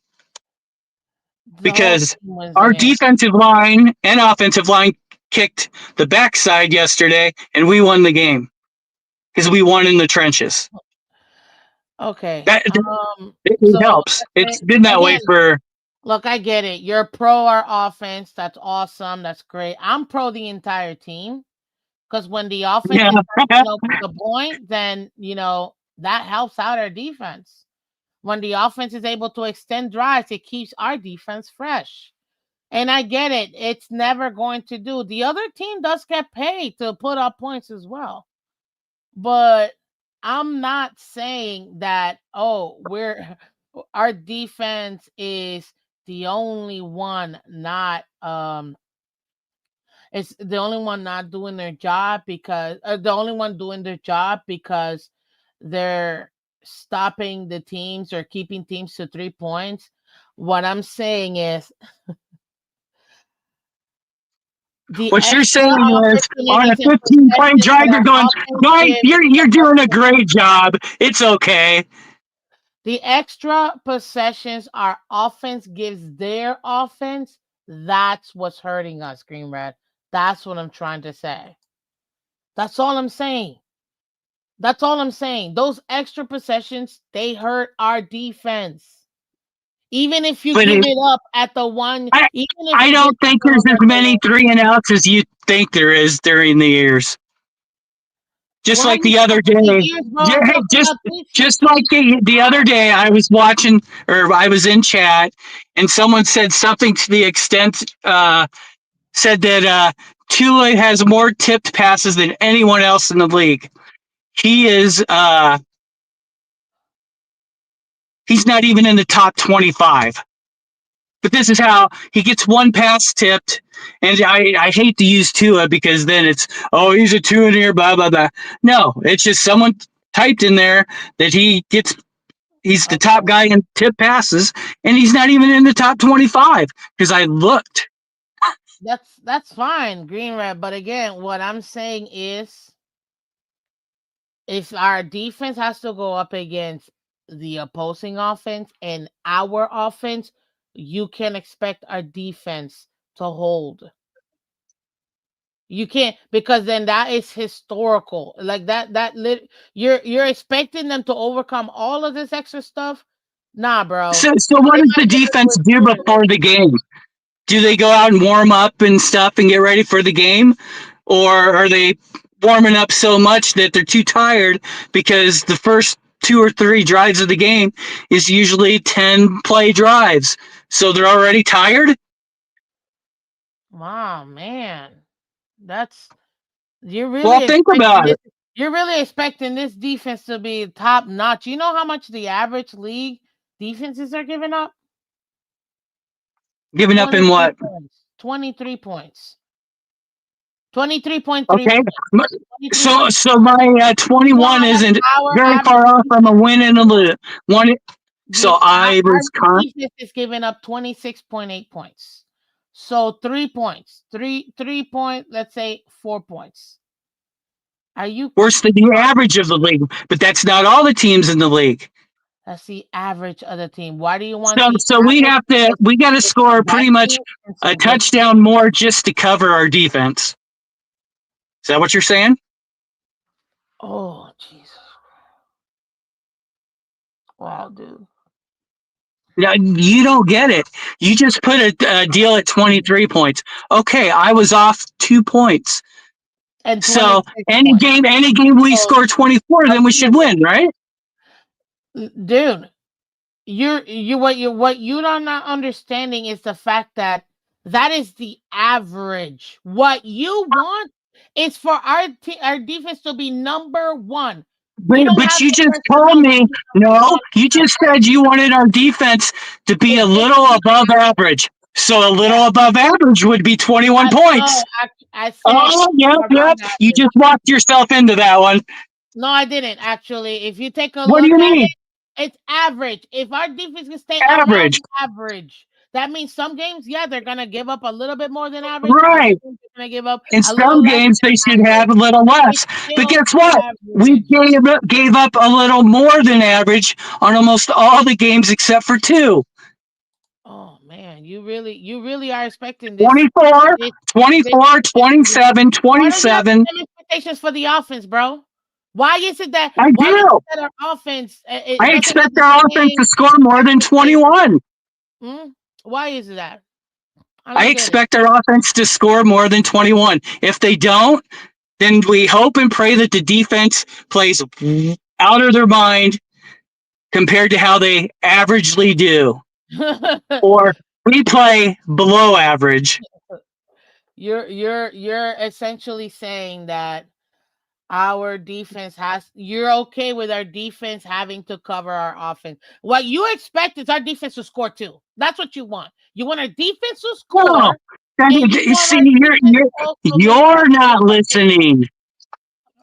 The whole because team wins the our game. defensive line and offensive line kicked the backside yesterday, and we won the game because we won in the trenches. Okay. That it So helps. It's been that way again, for. look, I get it. You're pro our offense. That's awesome. That's great. I'm pro the entire team. Because when the offense Yeah. is able to the point, then that helps out our defense. When the offense is able to extend drives, it keeps our defense fresh. And I get it. It's never going to do. The other team does get paid to put up points as well. But I'm not saying that, oh, we're our defense is the only one not it's the only one not doing their job because the only one doing their job because they're stopping the teams or keeping teams to 3 points. What I'm saying is the What you're extra saying is on a opportunities and 15-play possessions drive, that you're our going, offense guys, gives, you're doing a great job. It's okay. the extra possessions our offense gives their offense, that's what's hurting us, Green Red. That's what I'm trying to say. That's all I'm saying. That's all I'm saying. Those extra possessions, they hurt our defense. Even if you But give it up at the one, I, even if I you give don't up think the there's one as at the many one, 3-and-outs as you think there is during the years. Just like 20 the other something day. years, bro. I'm Hey, talking about just like the other day, I was watching or I was in chat, and someone said something to the extent said that Tua has more tipped passes than anyone else in the league. He is he's not even in the top 25. But this is how he gets one pass tipped, and I hate to use Tua because then it's he's a two in here, blah blah blah. No, it's just someone typed in there that he's the top okay. guy in tip passes, and he's not even in the top 25 because I looked. That's fine, Green Red. But again, what I'm saying is if our defense has to go up against the opposing offense and our offense, you can expect our defense to hold. You can't because then that is historical. Like you're expecting them to overcome all of this extra stuff. Nah, bro. So what They does might the as well just do defense it do sooner. before the game? Do they go out and warm up and stuff and get ready for the game, or are they warming up so much that they're too tired because the first 2 or 3 drives of the game is usually 10-play drives, so they're already tired? Wow, man. That's Well, think about it. you're really expecting this defense to be top notch. You know how much the average league defenses are giving up? Giving up in 23 what? points. 23 points. 23.3 Okay, points. so my 21 You know how much isn't our very average far off from a win and a lose. One, so I our was con. defense is giving up 26.8 points. So 3 points. Three point, let's say 4 points. Are you Worse than the average of the league, but that's not all the teams in the league. That's the average of the team. Why do you want So the so we average have of to the we got to team? Some score bad pretty much teams and a some good teams? touchdown more just to cover our defense. Is that what you're saying? Oh, Jesus. Wow, dude. No, you don't get it. You just put a deal at 23 points. Okay, I was off 2 points. And So 26 points. any game we So, score 24, then we should okay, win, right? dude. What you're not understanding is the fact that that is the average. What you want is for our defense to be number one. We don't But have you the just told personnel to me be number no. one. You just said you wanted our defense to be a It little should be above average. So a yeah. little above average would be 21 No, points. I said Oh, yep, yep. around You average. just walked yourself into that one. No, I didn't actually. If you take a What do look you at mean? it, it's average. If our defense can stay around Average. average, that means some games, yeah, they're gonna give up a little bit more than average. Other Right. games, they're gonna give up In a little some less games, they than should have average. a little It's less. But still guess what? We average. gave up a little more than average on almost all the games except for two. Oh man, you really are expecting 24, this, this 24, this. 27, Why don't you have the 27. same expectations for the offense, bro? Why is it that I why is do. it that our offense it I doesn't have expect the our offense same to score more than expectations? 21. Hmm? Why is that? I I don't get it. expect our offense to score more than 21. If they don't, then we hope and pray that the defense plays out of their mind compared to how they averagely do. Or we play below average. You're essentially saying that our defense has you're okay with our defense having to cover our offense. What you expect is our defense to score too. That's what you want. You want our defense to No. score, and you want See, our defense to also then you're cover the not offense. listening.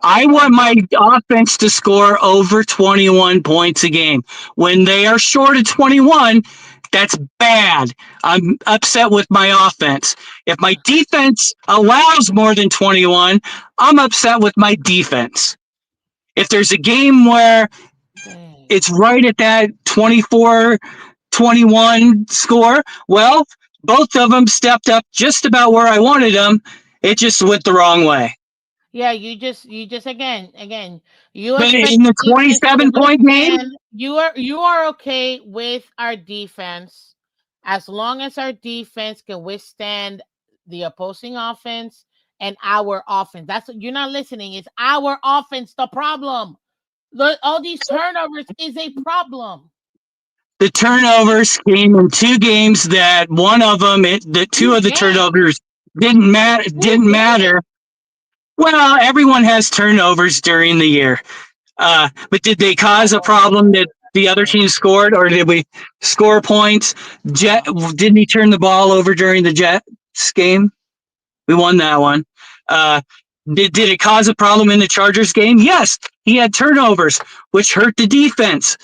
I Come on, want bro. my offense to score over 21 points a game. When they are short of 21, that's bad. I'm upset with my offense. If my defense allows more than 21, I'm upset with my defense. If there's a game where Dang. it's right at that 24-21 score, well, both of them stepped up just about where I wanted them. It just went the wrong way. Yeah, you just again, you But expect in the the defense to 27-point game, withstand. You are okay with our defense as long as our defense can withstand the opposing offense and our offense. That's you're not listening. It's our offense the problem. All these turnovers is a problem. the You turnovers came in two games that one of them, the two two of the games. turnovers didn't matter. Two Didn't games. matter. Well, everyone has turnovers during the year. But did they cause a problem that the other team scored, or did we score points? Oh, Didn't he turn the ball over during the Jets game? We won that one. Uh, did it cause a problem in the Chargers game? Yes, he had turnovers, which hurt the defense.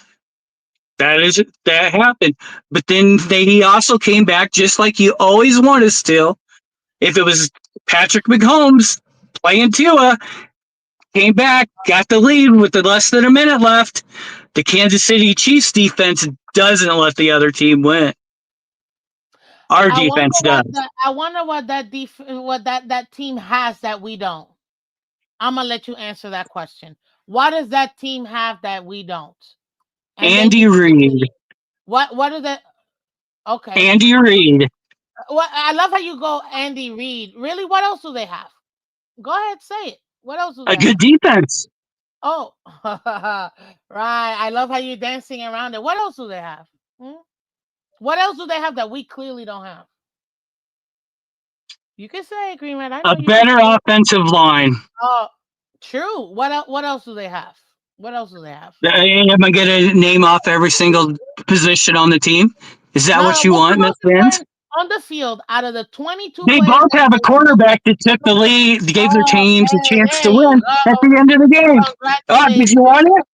That happened. But then he also came back just like you always want us to. If it was Patrick Mahomes playing Tua, came back, got the lead with less than a minute left. The Kansas City Chiefs defense doesn't let the other team win. Our defense does. I wonder what that team has that we don't. I'm gonna let you answer that question. What does that team have that we don't? And then Andy you Reid. continue. What are the okay? Andy Reid. What I love how you go Andy Reid. Really? What else do they have? Go ahead, say it. What else do A they good have? defense. Oh, right. I love how you're dancing around it. What else do they have? Hmm? What else do they have that we clearly don't have? You can say it, Green Man. I A know you can better say it. offensive line. Oh, true. What else do they have? What else do they have? Am I going to name off every single position on the team? Is that No, what you what's the want, Miss most Phins? important on the field out of the 22 They players both that have a play on the quarterback that took the lead, gave their Oh, teams a okay, chance to there you win at go. the end of the game. Oh, did you Congratulations. want it?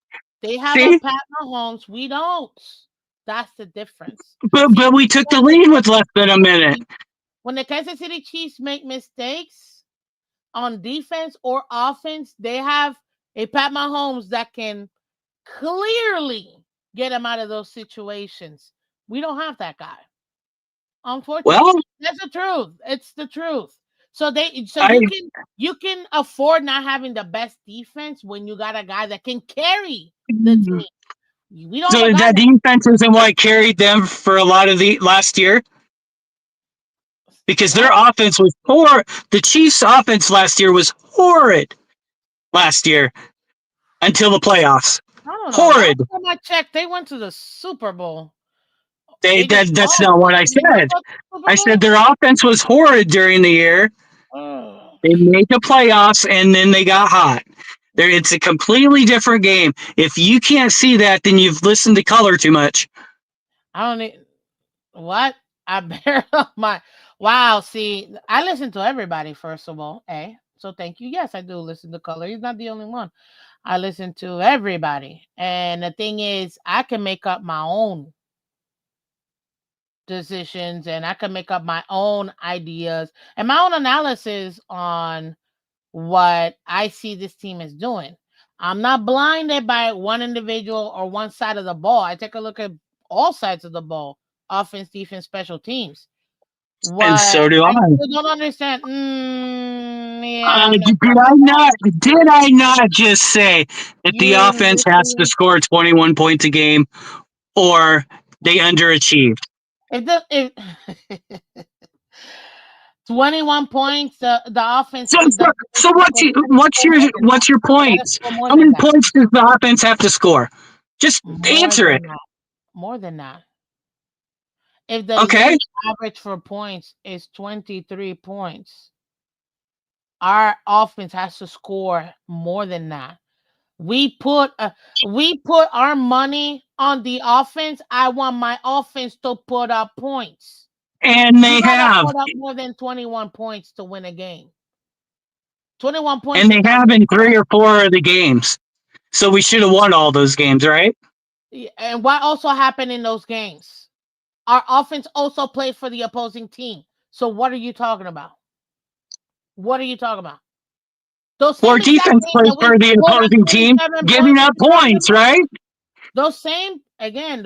They have a See? Pat Mahomes. We don't. That's the difference. But See, we took the when the lead with Kansas less than a City minute. Chiefs, when the Kansas City Chiefs make mistakes on defense or offense, they have a Pat Mahomes that can clearly get them out of those situations. We don't have that guy. Well, Unfortunately, that's the truth. It's the truth. So I you can afford not having the best defense when you got a guy that can carry the team. We don't have a so guy that that defense isn't what carried them for a lot of the last year because their what? offense was poor. The Chiefs' offense last year was horrid last year until the playoffs. I don't know. Last Horrid. time I checked, they went to the Super Bowl. They They just that's lost. not what I Did they not said. go to the Super I said Bowl? their offense was horrid during the year. Oh, They made the playoffs and then they got hot. It's a completely different game. If you can't see that, then you've listened to color too much. I don't need what? I bear up my wow. See, I listen to everybody first of all. So thank you. Yes, I do listen to Color. He's not the only one. I listen to everybody, and the thing is, I can make up my own decisions, and I can make up my own ideas and my own analysis on what I see this team is doing. I'm not blinded by one individual or one side of the ball. I take a look at all sides of the ball: offense, defense, special teams. And What so do I I. still don't understand. Yeah, I'm not Did sure I about that. not? Did I not just say that the offense has to You, score 21 points a game, or they underachieved? if the if 21 points, the offense, So, so, the so defense gotta what's score your more than that. what's your They gotta point? score more How than many that. points does the offense have to score? Just More answer it. than that. More than that. If the Okay. league average for points is 23 points, our offense has to score more than that. We put our money on the offense. I want my offense to put up points. And You they gotta have. put up more than 21 points to win a game. 21 points And is they not have good in enough. 3 or 4 of the games. So we should have won all those games, right? And what also happened in those games? Our offense also played for the opposing team. So what are you talking about? What are you talking about? Those Or same exact defense games plays that we for the put up opposing team, 27 giving points that up you're talking points, about. right? Those same games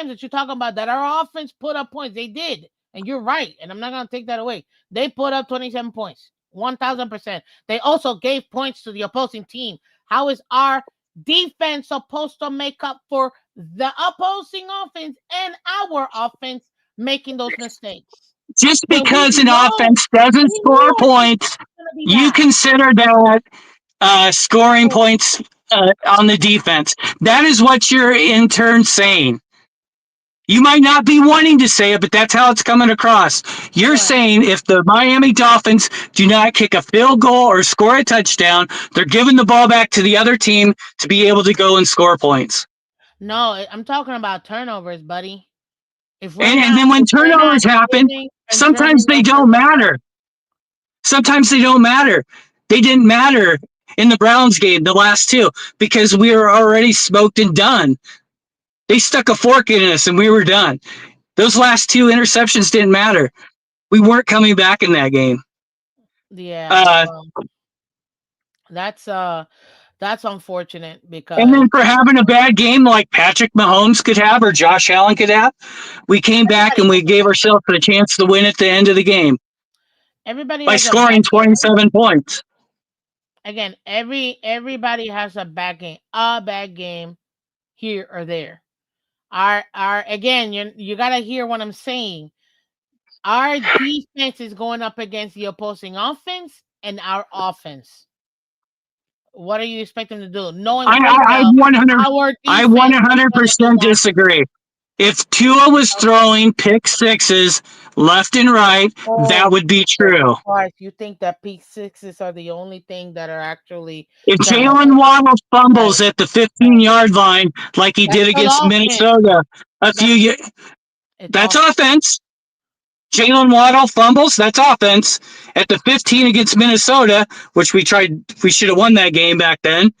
that you're talking about that our offense put up points. They did. And you're right. And I'm not gonna take that away. They put up 27 points. 1000%. They also gave points to the opposing team. How is our defense supposed to make up for the opposing offense and our offense making those mistakes? Just When because an offense doesn't we score knew our defense points, was gonna be you bad. consider that scoring points on the defense. That is what you're in turn saying. You might not be wanting to say it, but that's how it's coming across. You're What? saying if the Miami Dolphins do not kick a field goal or score a touchdown, they're giving the ball back to the other team to be able to go and score points. No, I'm talking about turnovers, buddy. If we're And not then when if we're not turnovers happen, giving and sometimes turning they over don't the ball. matter. Sometimes they don't matter. They didn't matter in the Browns game, the last two, because we were already smoked and done. They stuck a fork in us and we were done. Those last two interceptions didn't matter. We weren't coming back in that game. Yeah, Uh, well, that's unfortunate and then because for having a bad game like Patrick Mahomes could have or Josh Allen could have, we came back everybody and has we a gave bad ourselves a chance to win at the end of the game everybody by has a bad scoring game. 27 points. Again, everybody has a bad game here or there. Our again, you gotta hear what I'm saying. Our defense is going up against the opposing offense and our offense. What are you expecting to do? Knowing I, full I, I well 100, our I defense is gonna be 100% lacking. disagree. If Tua was Okay. throwing pick sixes left and right, that Oh, would be Jesus true. Christ! You think that pick sixes are the only thing that are actually If gonna Jalen hurt? Waddle Hey, fumbles at the hey, 15-yard line like he that's did still against offense. Minnesota a few That's years, it's that's offense. offense. Jalen Waddle fumbles, that's offense. At the 15 against Minnesota, which we should have won that game back then.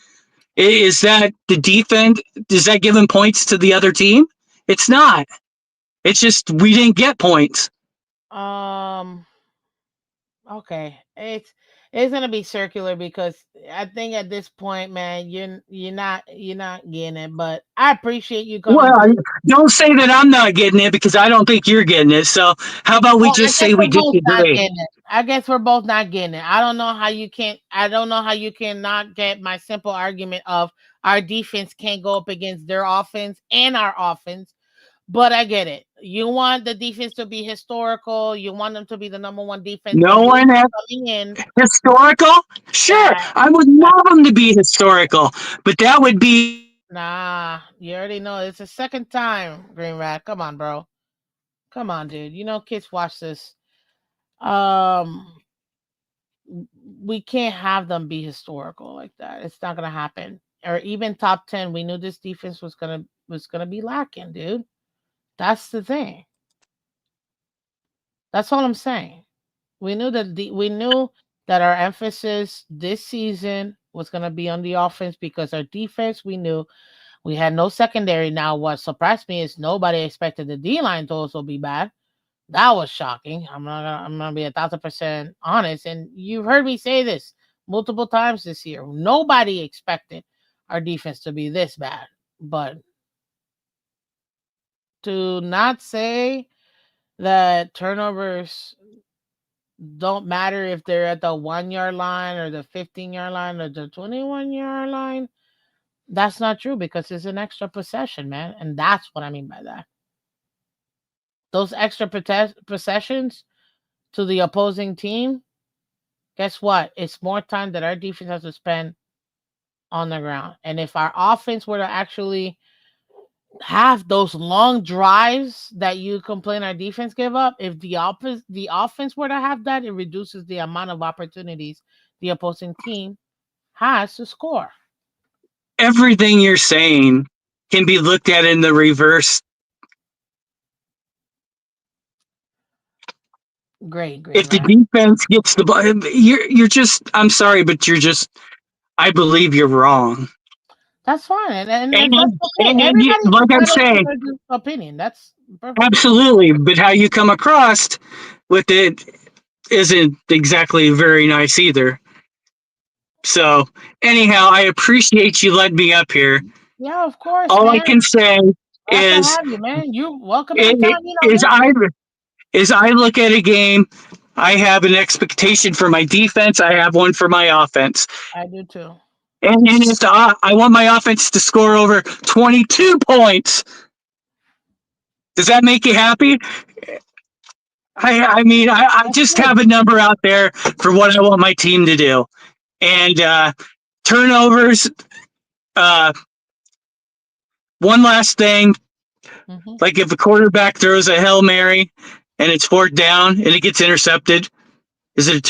Is that the defense? Does that give him points to the other team? It's not. It's just we didn't get points. Um. Okay, it's gonna be circular because I think at this point, man, you're not getting it. But I appreciate you coming Well, through. don't say that I'm not getting it because I don't think you're getting it. So how about we Well, I just guess say we we're both not disagree? getting it. I guess we're both not getting it. I don't know how you can't. I don't know how you cannot get my simple argument of our defense can't go up against their offense and our offense. But I get it. You want the defense to be historical. You want them to be the number one defense. No But you one know has coming in historical. Sure, that I would that love them to be historical, but that would be Nah, you already know it's the second time, Green Rat. Come on, bro. Come on, dude. You know kids watch this. Um we can't have them be historical like that. It's not gonna happen. Or even top 10. We knew this defense was gonna be lacking, dude. That's the thing. That's all I'm saying. We knew that our emphasis this season was gonna be on the offense because our defense we knew we had no secondary. Now what surprised me is nobody expected the D line to also be bad. That was shocking. I'm gonna be 1,000% honest. And you've heard me say this multiple times this year. Nobody expected our defense to be this bad. But to not say that turnovers don't matter if they're at the 1 yard line or the 15 yard line or the 21 yard line, that's not true because it's an extra possession, man. And that's what I mean by that. Those extra possessions to the opposing team, guess what? It's more time that our defense has to spend on the ground. And if our offense were to actually have those long drives that you complain our defense give up, if the offense were to have that, it reduces the amount of opportunities the opposing team has to score. Everything you're saying can be looked at in the reverse. Great, Green If the Rat. defense gets the ball, you're just. I'm sorry, but you're just. I believe you're wrong. That's fine, and that's And, okay. and you, Everybody's like I entitled to say, their opinion. That's perfectly fine. absolutely. But how you come across with it isn't exactly very nice either. So, anyhow, I appreciate you letting me up here. Yeah, of course, All I man. can say Glad to is, have you, man. You're welcome it, anytime. You know is this. I as I look at a game, I have an expectation for my defense. I have one for my offense. I do too. And if I want my offense to score over 22 points, does that make you happy? I mean, I That's just good. have a number out there for what I want my team to do. And turnovers, uh, one last thing, Hmm. like if a quarterback throws a Hail Mary and it's fourth down and it gets intercepted, is it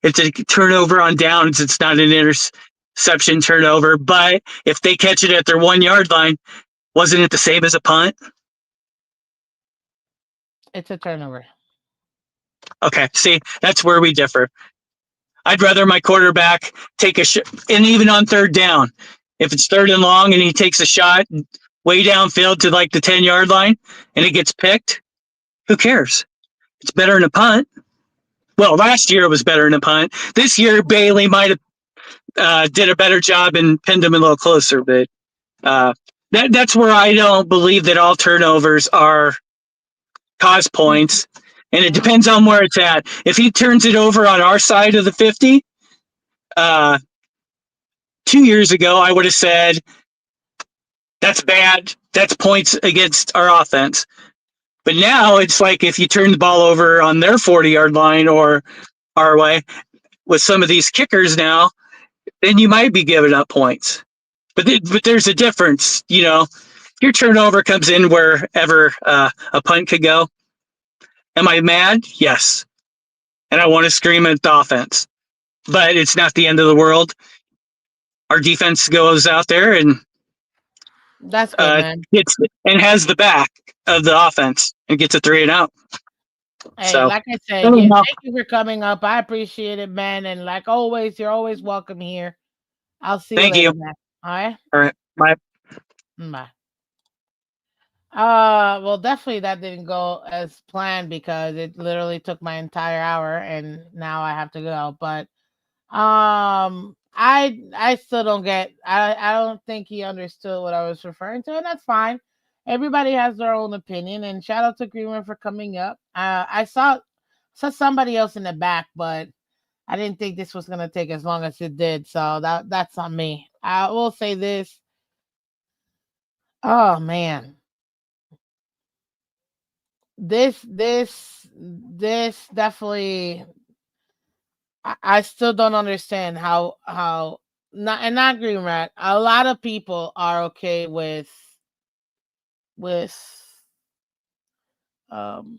it's a turnover on downs. It's not an interception turnover. But if they catch it at their 1 yard line, wasn't it the same as a punt? It's a turnover. Okay, see, that's where we differ. I'd rather my quarterback take and even on third down, if it's third and long and he takes a shot way downfield to like the 10 yard line and it gets picked, who cares? It's better than a punt. Well, last year it was better than a punt. This year Bailey might have did a better job and pinned him a little closer, but uh, that's where I don't believe that all turnovers are cause points. And it Hmm. depends on where it's at. If he turns it over on our side of the 50, uh, 2 years ago, I would have said, that's bad. That's points against our offense. But now it's like if you turn the ball over on their 40-yard line or our way with some of these kickers now, then you might be giving up points. But there's a difference, you know. Your turnover comes in wherever a punt could go. Am I mad? Yes. And I want to scream at the offense. But it's not the end of the world. Our defense goes out there and That's good, uh, man. gets and has the back of the offense and gets a 3 and out. Hey, So, like I said, yeah, anyhow, thank you for coming up. I appreciate it, man. And like always, you're always welcome here. I'll see you thank later, you. man. All right. All right. Bye. Bye. Well, definitely that didn't go as planned because it literally took my entire hour, and now I have to go. But I still don't get. I don't think he understood what I was referring to, and that's fine. Everybody has their own opinion, and shout out to Greenwood for coming up. I saw somebody else in the back, but I didn't think this was gonna take as long as it did, so that's on me. I will say this. Oh man, this definitely. I still don't understand how not Green Rat. A lot of people are okay with um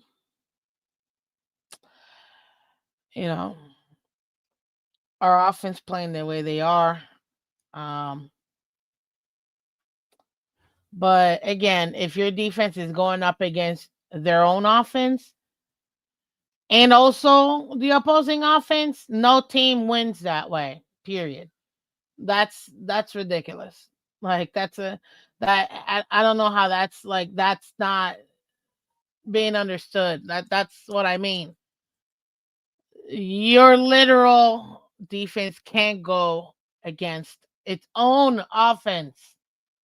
you know, our offense playing the way they are. Um but again, if your defense is going up against their own offense and also the opposing offense, no team wins that way. Period. That's ridiculous. Like I don't know how that's not being understood. That's what I mean. Your literal defense can't go against its own offense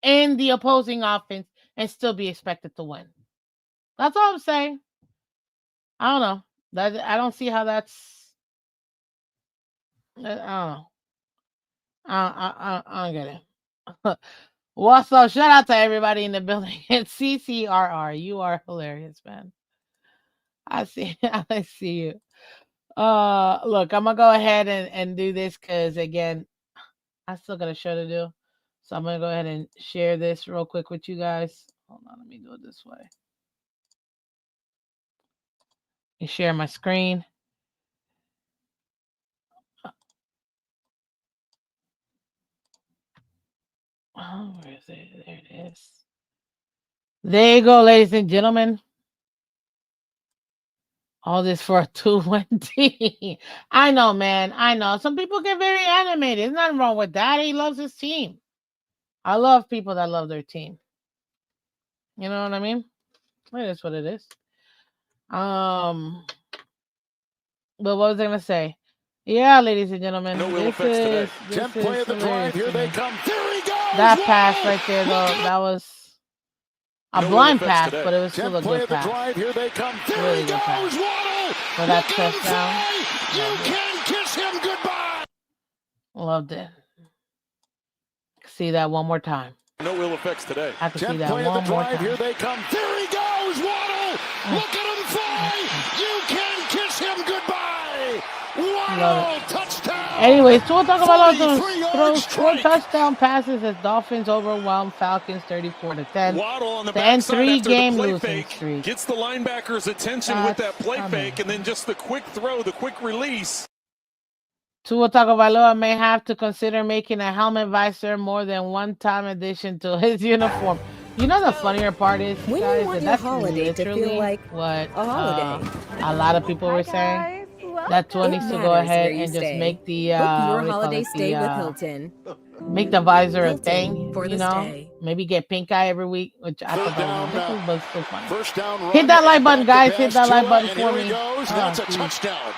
and the opposing offense and still be expected to win. That's all I'm saying. I don't know. I don't see how that's. I don't know. I don't get it. What's up? Shout out to everybody in the building. It's CCRR. You are hilarious, man. I see. I see you. Look, I'm gonna go ahead and do this because again, I still got a show to do. So I'm gonna go ahead and share this real quick with you guys. Hold on, let me do it this way. And share my screen. Oh, where is it? There it is. There you go, ladies and gentlemen. All this for a 2-win team. I know, man. I know. Some people get very animated. There's nothing wrong with that. He loves his team. I love people that love their team. You know what I mean? It is what it is. But what was I gonna say? Yeah, ladies and gentlemen, this is 10th play of the drive. Here they come. There he goes. That pass right there, though, that was a blind pass, but it was still a good pass. Here they come. Really good pass. For that touchdown. You can kiss him goodbye. Loved it. See that one more time. No ill effects today. I can see that one more time. Here they come. There he goes. Waddle. Look at him fly. You can kiss him goodbye. Waddle. Touchdown. Anyways, so we'll talk about those 4 touchdown passes as Dolphins overwhelmed Falcons 34-10. Waddle on the to end backside after 3-game the play losing fake, streak. gets the linebacker's attention with that play fake, and then just the quick throw, the quick release. Tua Tagovailoa may have to consider making a helmet visor more than one-time addition to his uniform. You know the funnier part is, when guys, you want that's your holiday to feel like what a holiday. A lot of people were saying. That Tua needs to go ahead and just make the book your holiday stay with Hilton. Make the visor a thing, for the you know. stay. Maybe get pink eye every week, which I thought that was so funny. First down run. Hit that like button, guys. Hit that like button for me. That's a touchdown.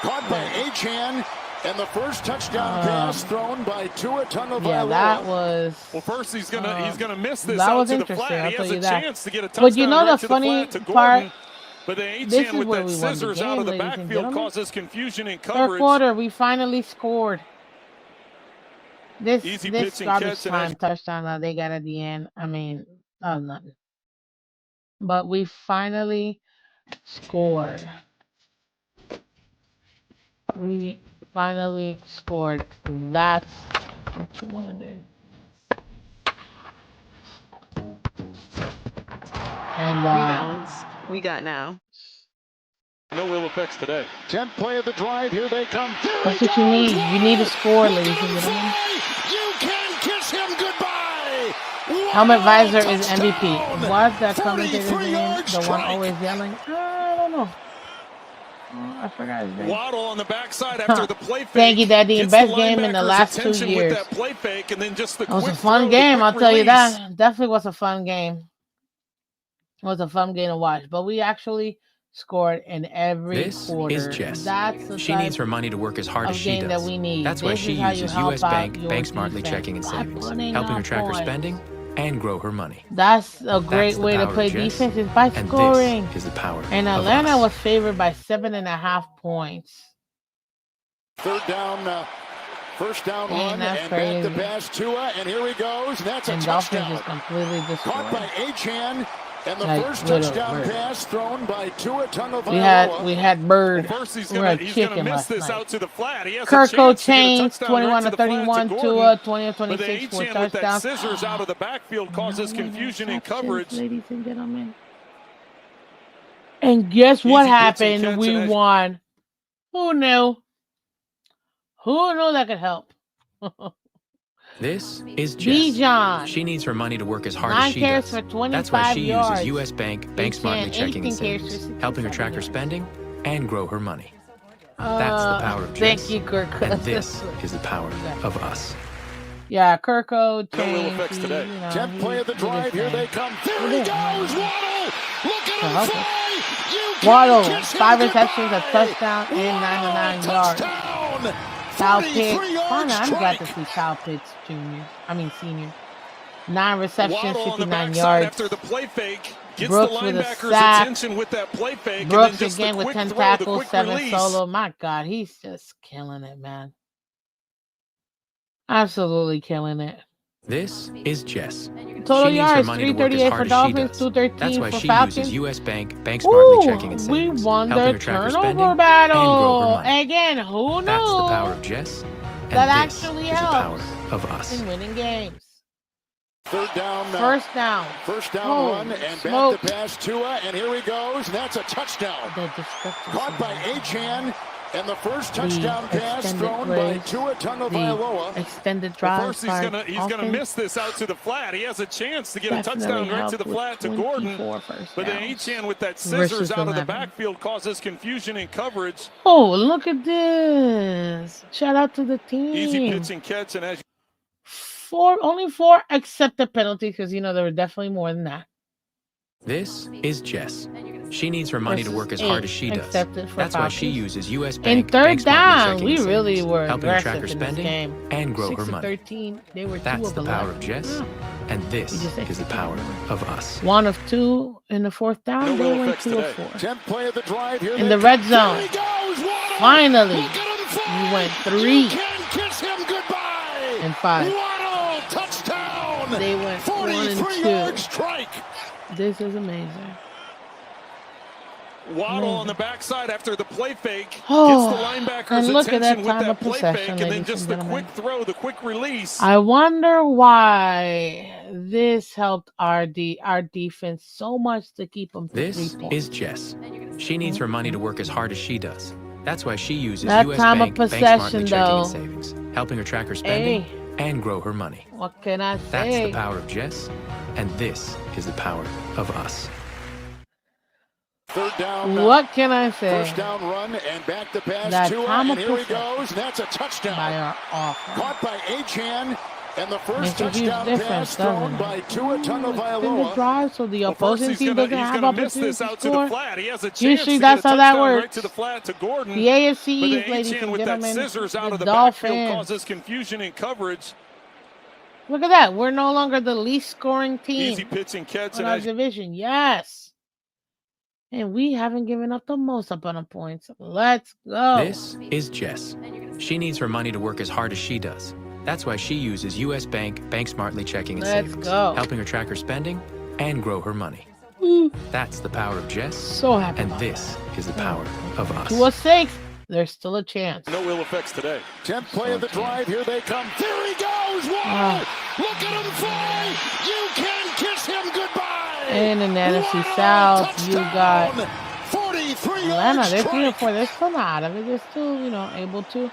Caught by Achane. And the first touchdown pass thrown by Tua Tagovailoa. Yeah, that was. Well, first he's gonna miss this that out was to the interesting. flat. I'll He tell has you a that. chance to get a touchdown. But you know right the funny to part. But the This is Achane with where that we won the scissors game, out of the ladies and backfield gentlemen. causes confusion in Third coverage. quarter, we finally scored. This Easy this pitch and garbage catch, time touchdown that they got at the end. I mean, that was nothing. But we finally scored. We finally scored. That's what you want to do. And Rebounds we got now. No ill effects today. 10th play of the drive. Here they come. that's what you need. You need to score, ladies and gentlemen. You can kiss him goodbye. Helmet visor is MVP. What's that commentator's name? The one always yelling? I don't know. I forgot his name. Waddle on the backside after the play fake. Thank you, Daddy. Gets Best the game in the last 2 attention years. With that play fake, and then just the It was a quick fun throw, game, the I'll quick tell you release. that. Definitely was a fun game. It was a fun game to watch. But we actually scored in every quarter. This is Jess. That's the She needs her money to work as hard as she game does. that we need. That's why This she is how you uses help U.S. out Bank, your Bank Smartly defense checking and by savings, putting helping her up track her points. spending and grow her money. That's a great That's the way to power play of Jess, defense is by and scoring. this is the power And of Atlanta us. was favored by 7.5 points. Third down, first down Dang, run, that's and crazy. back to pass Tua, and here he goes. That's a And Dolphins touchdown. just completely Caught by destroyed. Achane, And the Like, first little touchdown bird. pass thrown by Tua Tagovailoa. We had bird. First, he's We gonna had miss chicken this last out night. to the flat. He has a Kirko chance to get a Chains, touchdown 21 right to to the flat 31, to Tua, Gordon. 20 of But the 26 for a Achane with that touchdown. scissors out of the backfield causes confusion in coverage. Ladies and gentlemen. And guess what Easy pitch and happened? catch, We and won. Who knew? Who knew that could help? This is Jess. Bijan. She needs her money to work as hard 9 as she carries does. for 25 That's why she yards. uses U.S. Bank Smartly checking and 18 carries for savings, helping her 67 track her yards. spending and grow her money. That's the power of Thank Jess. you, Kirk. And this is the power of us. Yeah, Kirko No real changed. effects today. 10th play of the drive. Here they come. There he goes. Waddle. Look at him fly. You can Waddle, kiss him 5 receptions, a goodbye. touchdown, and Waddle, 99 yards. touchdown. Kyle 43 Pitts. yard I'm glad to strike. see Kyle Pitts Senior. 9 receptions, Waddle on the 59 backside yards. after the play fake. Gets Brooks the with a linebacker's sack. attention with that play fake. Brooks and then just again the with quick 10 throw, the tackles, quick 7 release. solo. My God, he's just killing it, man. Absolutely killing it. This is Jess. Total She needs her yards, money to work as 338 for hard as she Dolphins, does. 213 That's why for she Falcons. uses U.S. Bank Smartly checking and We savings, won helping the her track her spending turnover and grow her battle. money. Again, who knew That's the power of Jess. And that this actually is the power helps of us. in winning games? Third down. First down. First down Holy run and smoke. back to pass Tua, and here he goes. That's a touchdown. The discrepancy. Caught by Achane, and the first touchdown pass extended thrown by plays, Tua Tagovailoa. The extended Well, drive. first, he's gonna miss this out to the flat. He has a chance to get a touchdown right to the flat to Gordon. But then Achane with that scissors out of the backfield causes confusion in coverage. Oh, look at this! Shout out to the team. Easy pitch and catch, and as Only 4 accepted penalties because there were definitely more than that. This is Jess. She needs her money to work as hard as she does. Accepted for That's why she Falcons. uses U.S. In Bank third Smartly down, checking we and really savings, were helping her aggressive track her in this spending game. and grow 6 her to money. 13. They were 2 That's of the 11. power of Jess, and this We just is the power of us. 1 of 2 in the 4th down. No They real went effects 2 of today. 4. 10th play of the drive. Here In they the come. red There zone. he goes. Waddle. Finally, Look at him fly. we went You 3 can kiss him goodbye. and 5. Waddle, touchdown. They went 1 and 43 2. yard strike. This is amazing. Waddle on the backside after the play fake. Oh, Gets the linebacker's and look at that attention with time that of play possession, fake, and then ladies just and the gentlemen. quick throw, the quick release. I wonder why this helped our defense so much to keep them to 3 This points. is Jess. She needs her money to work as hard as she does. That's why she uses That U.S. time of Bank Smartly possession, checking though. and savings, helping her track her spending and grow her money. What can I That's say? the power of Jess, and this is the power of us. Third down. What can I say? First down run and back to pass That Tua, time and of here he possession goes. That's a by touchdown. our offense. Caught by Achane, and the first Makes a huge touchdown difference, pass thrown doesn't by it? Tua Extended Tagovailoa. drive, so the Well, first, opposing he's team gonna doesn't have miss opportunities this out to to the score. flat. He has a chance Usually to that's get a how that touchdown works. right to the flat to Gordon. The AFC, But ladies then and Achane with that gentlemen, scissors out the of the backfield Dolphins. causes confusion in coverage. Look at that. We're no longer the least scoring team Easy pitch and catch, in and our as division. Yes. And we haven't given up the most upon points. Let's go. This is Jess. She needs her money to work as hard as she does. That's why she uses U.S. Bank Smartly checking and Let's savings, go. helping her track her spending and grow her money. Ooh, That's the power of Jess, so happy and about this is the power of us. 2 of 6. There's still a chance. no real effects today. 10th play of the drive. Here they come. There he goes. Waddle. Look at him fly. You can kiss him goodbye. And in the NFC Waddle, South, you got touchdown. 43 Atlanta. yard They're 3 or strike. 4. They're still not out of it. They're still, able to.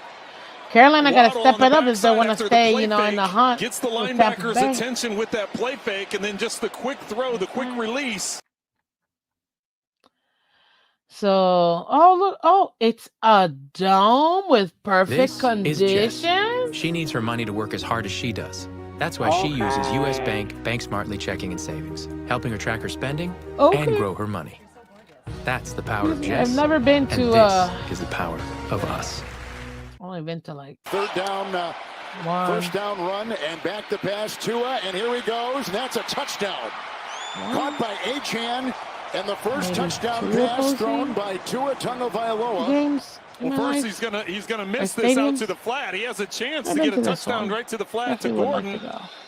Carolina got to Waddle step on the it up if they backside want to after the stay, play in the fake. hunt. Gets the with Tampa linebacker's Bay. attention with that play fake, and then just the quick throw, the quick release. So, it's a dome with perfect This is Jess. conditions. She needs her money to work as hard as she does. That's why she uses U.S. Bank Smartly checking and savings, helping her track her spending and grow her money. That's the power of Jess. I've never been and to. this is the power of us. Only been to like Third down. 1. First down run and back to pass Tua, and here he goes. And that's a touchdown. Caught by Achane, and the first Maybe touchdown 2 pass opposing thrown by Tua Tagovailoa. games. Well, first he's gonna miss this out to the flat. He has a chance to get a touchdown right to the flat to Gordon.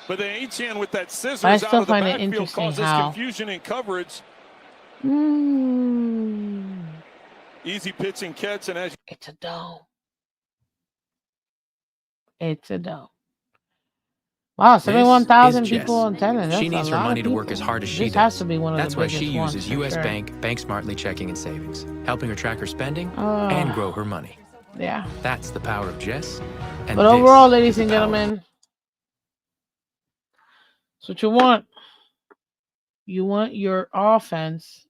But the Achane with that scissors out of the backfield causes confusion in coverage. Easy pitch and catch, and it's a dome. It's a dome. Wow, 71,000 people on tennis. She needs her money to work as hard as she does. Has to be one of That's the why she ones, uses U.S. Bank Smartly Checking and Savings, helping her track her spending and grow her money. Yeah. That's the power of Jess. And but overall, ladies and gentlemen, that's what you want. You want your offense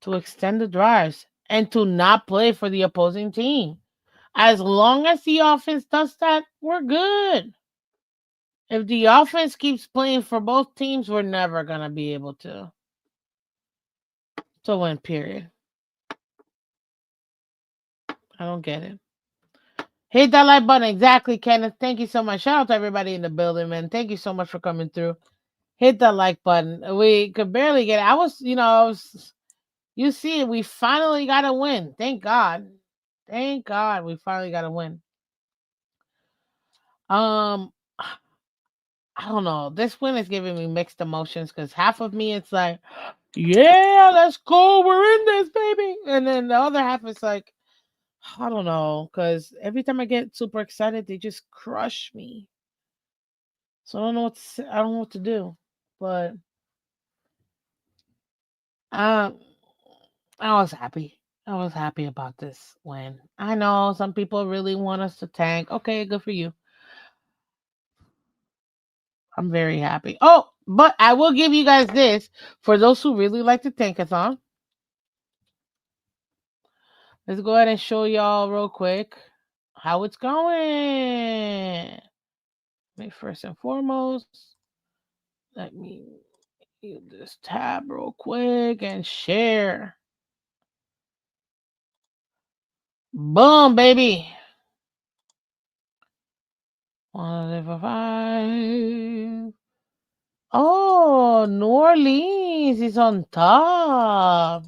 to extend the drives and to not play for the opposing team. As long as the offense does that, we're good. If the offense keeps playing for both teams, we're never going to be able to win, period. I don't get it. Hit that like button. Exactly, Kenneth. Thank you so much. Shout out to everybody in the building, man. Thank you so much for coming through. Hit that like button. We could barely get it. You see it. We finally got a win. Thank God. Thank God we finally got a win. I don't know. This win is giving me mixed emotions because half of me it's like, yeah, let's go. We're in this, baby. And then the other half is like, I don't know, because every time I get super excited, they just crush me. So I don't know what to do. But I was happy. I was happy about this win. I know some people really want us to tank. Okay, good for you. I'm very happy. Oh, but I will give you guys this for those who really like the tankathon. Let's go ahead and show y'all real quick how it's going. First and foremost, let me use this tab real quick and share. Boom, baby. 105. Oh, New Orleans is on top.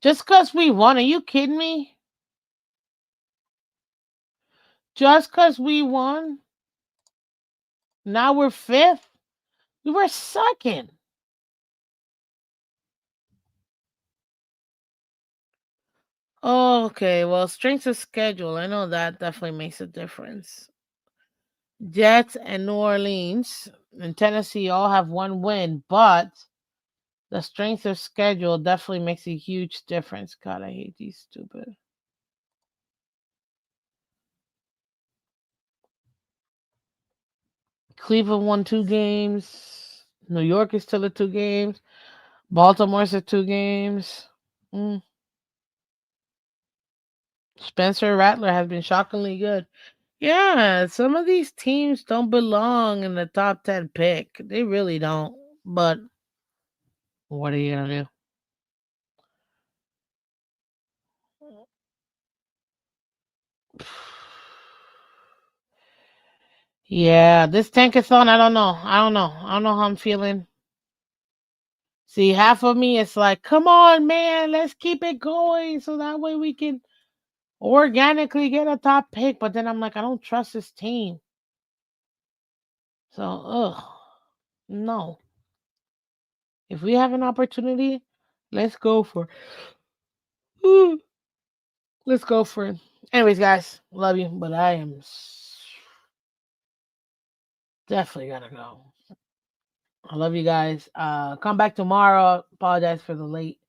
Just because we won. Are you kidding me? Just because we won? Now we're 5th? We were 2nd. Okay, well, strength of schedule. I know that definitely makes a difference. Jets and New Orleans and Tennessee all have one win, but the strength of schedule definitely makes a huge difference. God, I hate these stupid. Cleveland won 2 games. New York is still at 2 games. Baltimore's at 2 games. Spencer Rattler has been shockingly good. Yeah, some of these teams don't belong in the top 10 pick. They really don't. But what are you going to do? Yeah, this tankathon, I don't know. I don't know how I'm feeling. See, half of me is like, come on, man, let's keep it going so that way we can organically get a top pick. But then I'm like, I don't trust this team. So, no. If we have an opportunity, let's go for it. Let's go for it. Anyways, guys, love you, but I am definitely gonna go. I love you guys. Come back tomorrow. Apologize for the late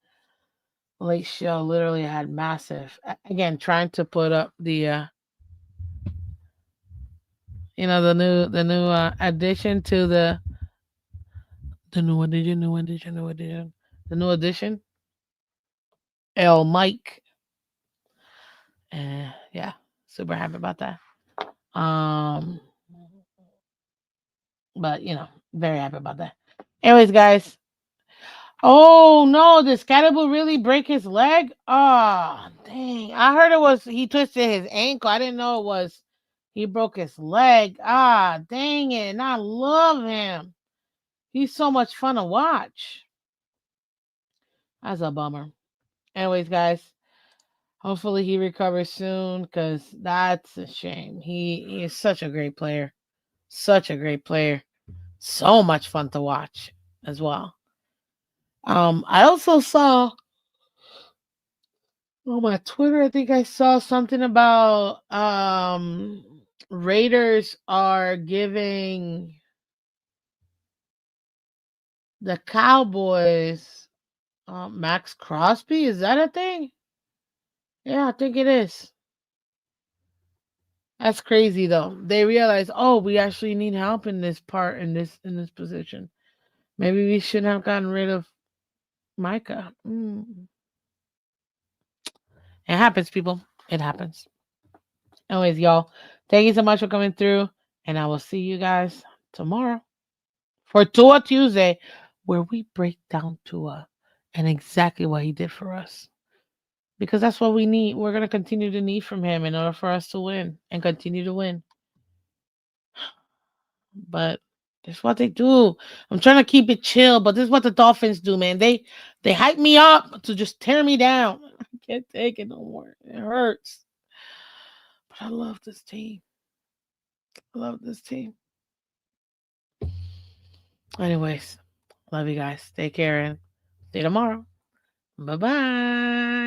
show. Literally had massive, again, trying to put up the the new addition to the new addition El Mike. And yeah, super happy about that. But very happy about that. Anyways, guys. Oh no, did Scatterbull really break his leg? Oh, dang. I heard it was he twisted his ankle. I didn't know it was he broke his leg. Ah, dang it. And I love him. He's so much fun to watch. That's a bummer. Anyways, guys, Hopefully he recovers soon, because that's a shame. He is such a great player. Such a great player. So much fun to watch as well. I also saw on my Twitter, I think I saw something about Raiders are giving the Cowboys Max Crosby. Is that a thing? Yeah, I think it is. That's crazy though. They realize, oh, we actually need help in this part, in this position. Maybe we shouldn't have gotten rid of Micah. It happens, people. It happens. Anyways, y'all, thank you so much for coming through, and I will see you guys tomorrow for Tua Tuesday, where we break down Tua and exactly what he did for us. Because that's what we need. We're going to continue to need from him in order for us to win and continue to win. But that's what they do. I'm trying to keep it chill, but this is what the Dolphins do, man. They hype me up to just tear me down. I can't take it no more. It hurts. But I love this team. I love this team. Anyways, love you guys. Take care and see you tomorrow. Bye-bye.